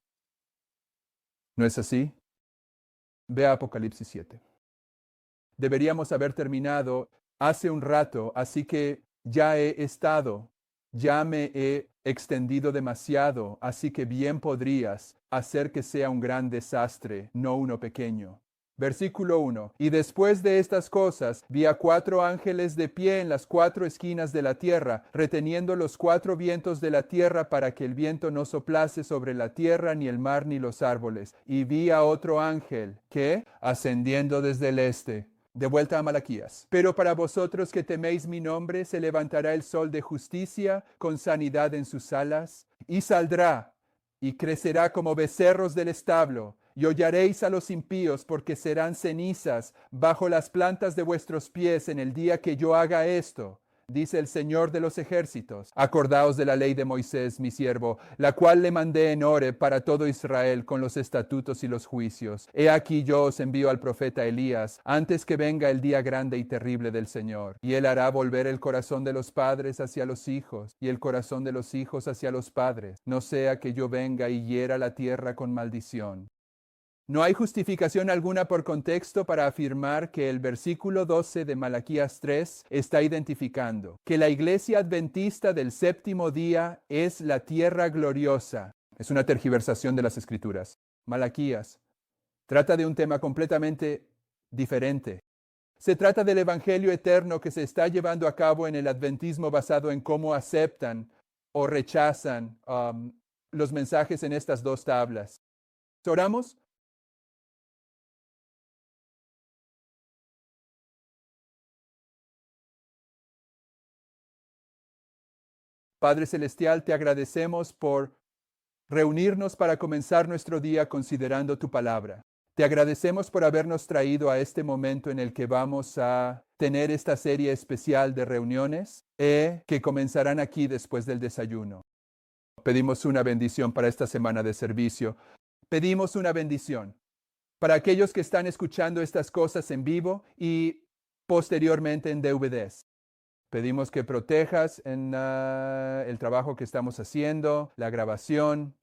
¿No es así? Ve a Apocalipsis 7. Deberíamos haber terminado hace un rato, así que ya me he extendido demasiado, así que bien podrías hacer que sea un gran desastre, no uno pequeño. Versículo 1. Y después de estas cosas, vi a 4 ángeles de pie en las 4 esquinas de la tierra, reteniendo los 4 vientos de la tierra para que el viento no soplase sobre la tierra, ni el mar, ni los árboles. Y vi a otro ángel que, ascendiendo desde el este, de vuelta a Malaquías. Pero para vosotros que teméis mi nombre, se levantará el sol de justicia con sanidad en sus alas, y saldrá y crecerá como becerros del establo, y hollaréis a los impíos, porque serán cenizas bajo las plantas de vuestros pies en el día que yo haga esto, dice el Señor de los ejércitos. Acordaos de la ley de Moisés, mi siervo, la cual le mandé en Horeb para todo Israel con los estatutos y los juicios. He aquí yo os envío al profeta Elías, antes que venga el día grande y terrible del Señor. Y él hará volver el corazón de los padres hacia los hijos, y el corazón de los hijos hacia los padres, no sea que yo venga y hiera la tierra con maldición. No hay justificación alguna por contexto para afirmar que el versículo 12 de Malaquías 3 está identificando que la iglesia adventista del séptimo día es la tierra gloriosa. Es una tergiversación de las Escrituras. Malaquías trata de un tema completamente diferente. Se trata del evangelio eterno que se está llevando a cabo en el adventismo basado en cómo aceptan o rechazan los mensajes en estas 2 tablas. ¿Oramos? Padre Celestial, te agradecemos por reunirnos para comenzar nuestro día considerando tu palabra. Te agradecemos por habernos traído a este momento en el que vamos a tener esta serie especial de reuniones que comenzarán aquí después del desayuno. Pedimos una bendición para esta semana de servicio. Pedimos una bendición para aquellos que están escuchando estas cosas en vivo y posteriormente en DVDs. Pedimos que protejas en el trabajo que estamos haciendo, la grabación,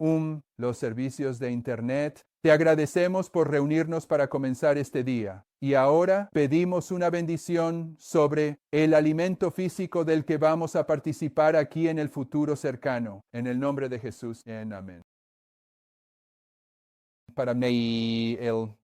los servicios de Internet. Te agradecemos por reunirnos para comenzar este día. Y ahora pedimos una bendición sobre el alimento físico del que vamos a participar aquí en el futuro cercano. En el nombre de Jesús. Amén. Para mí, el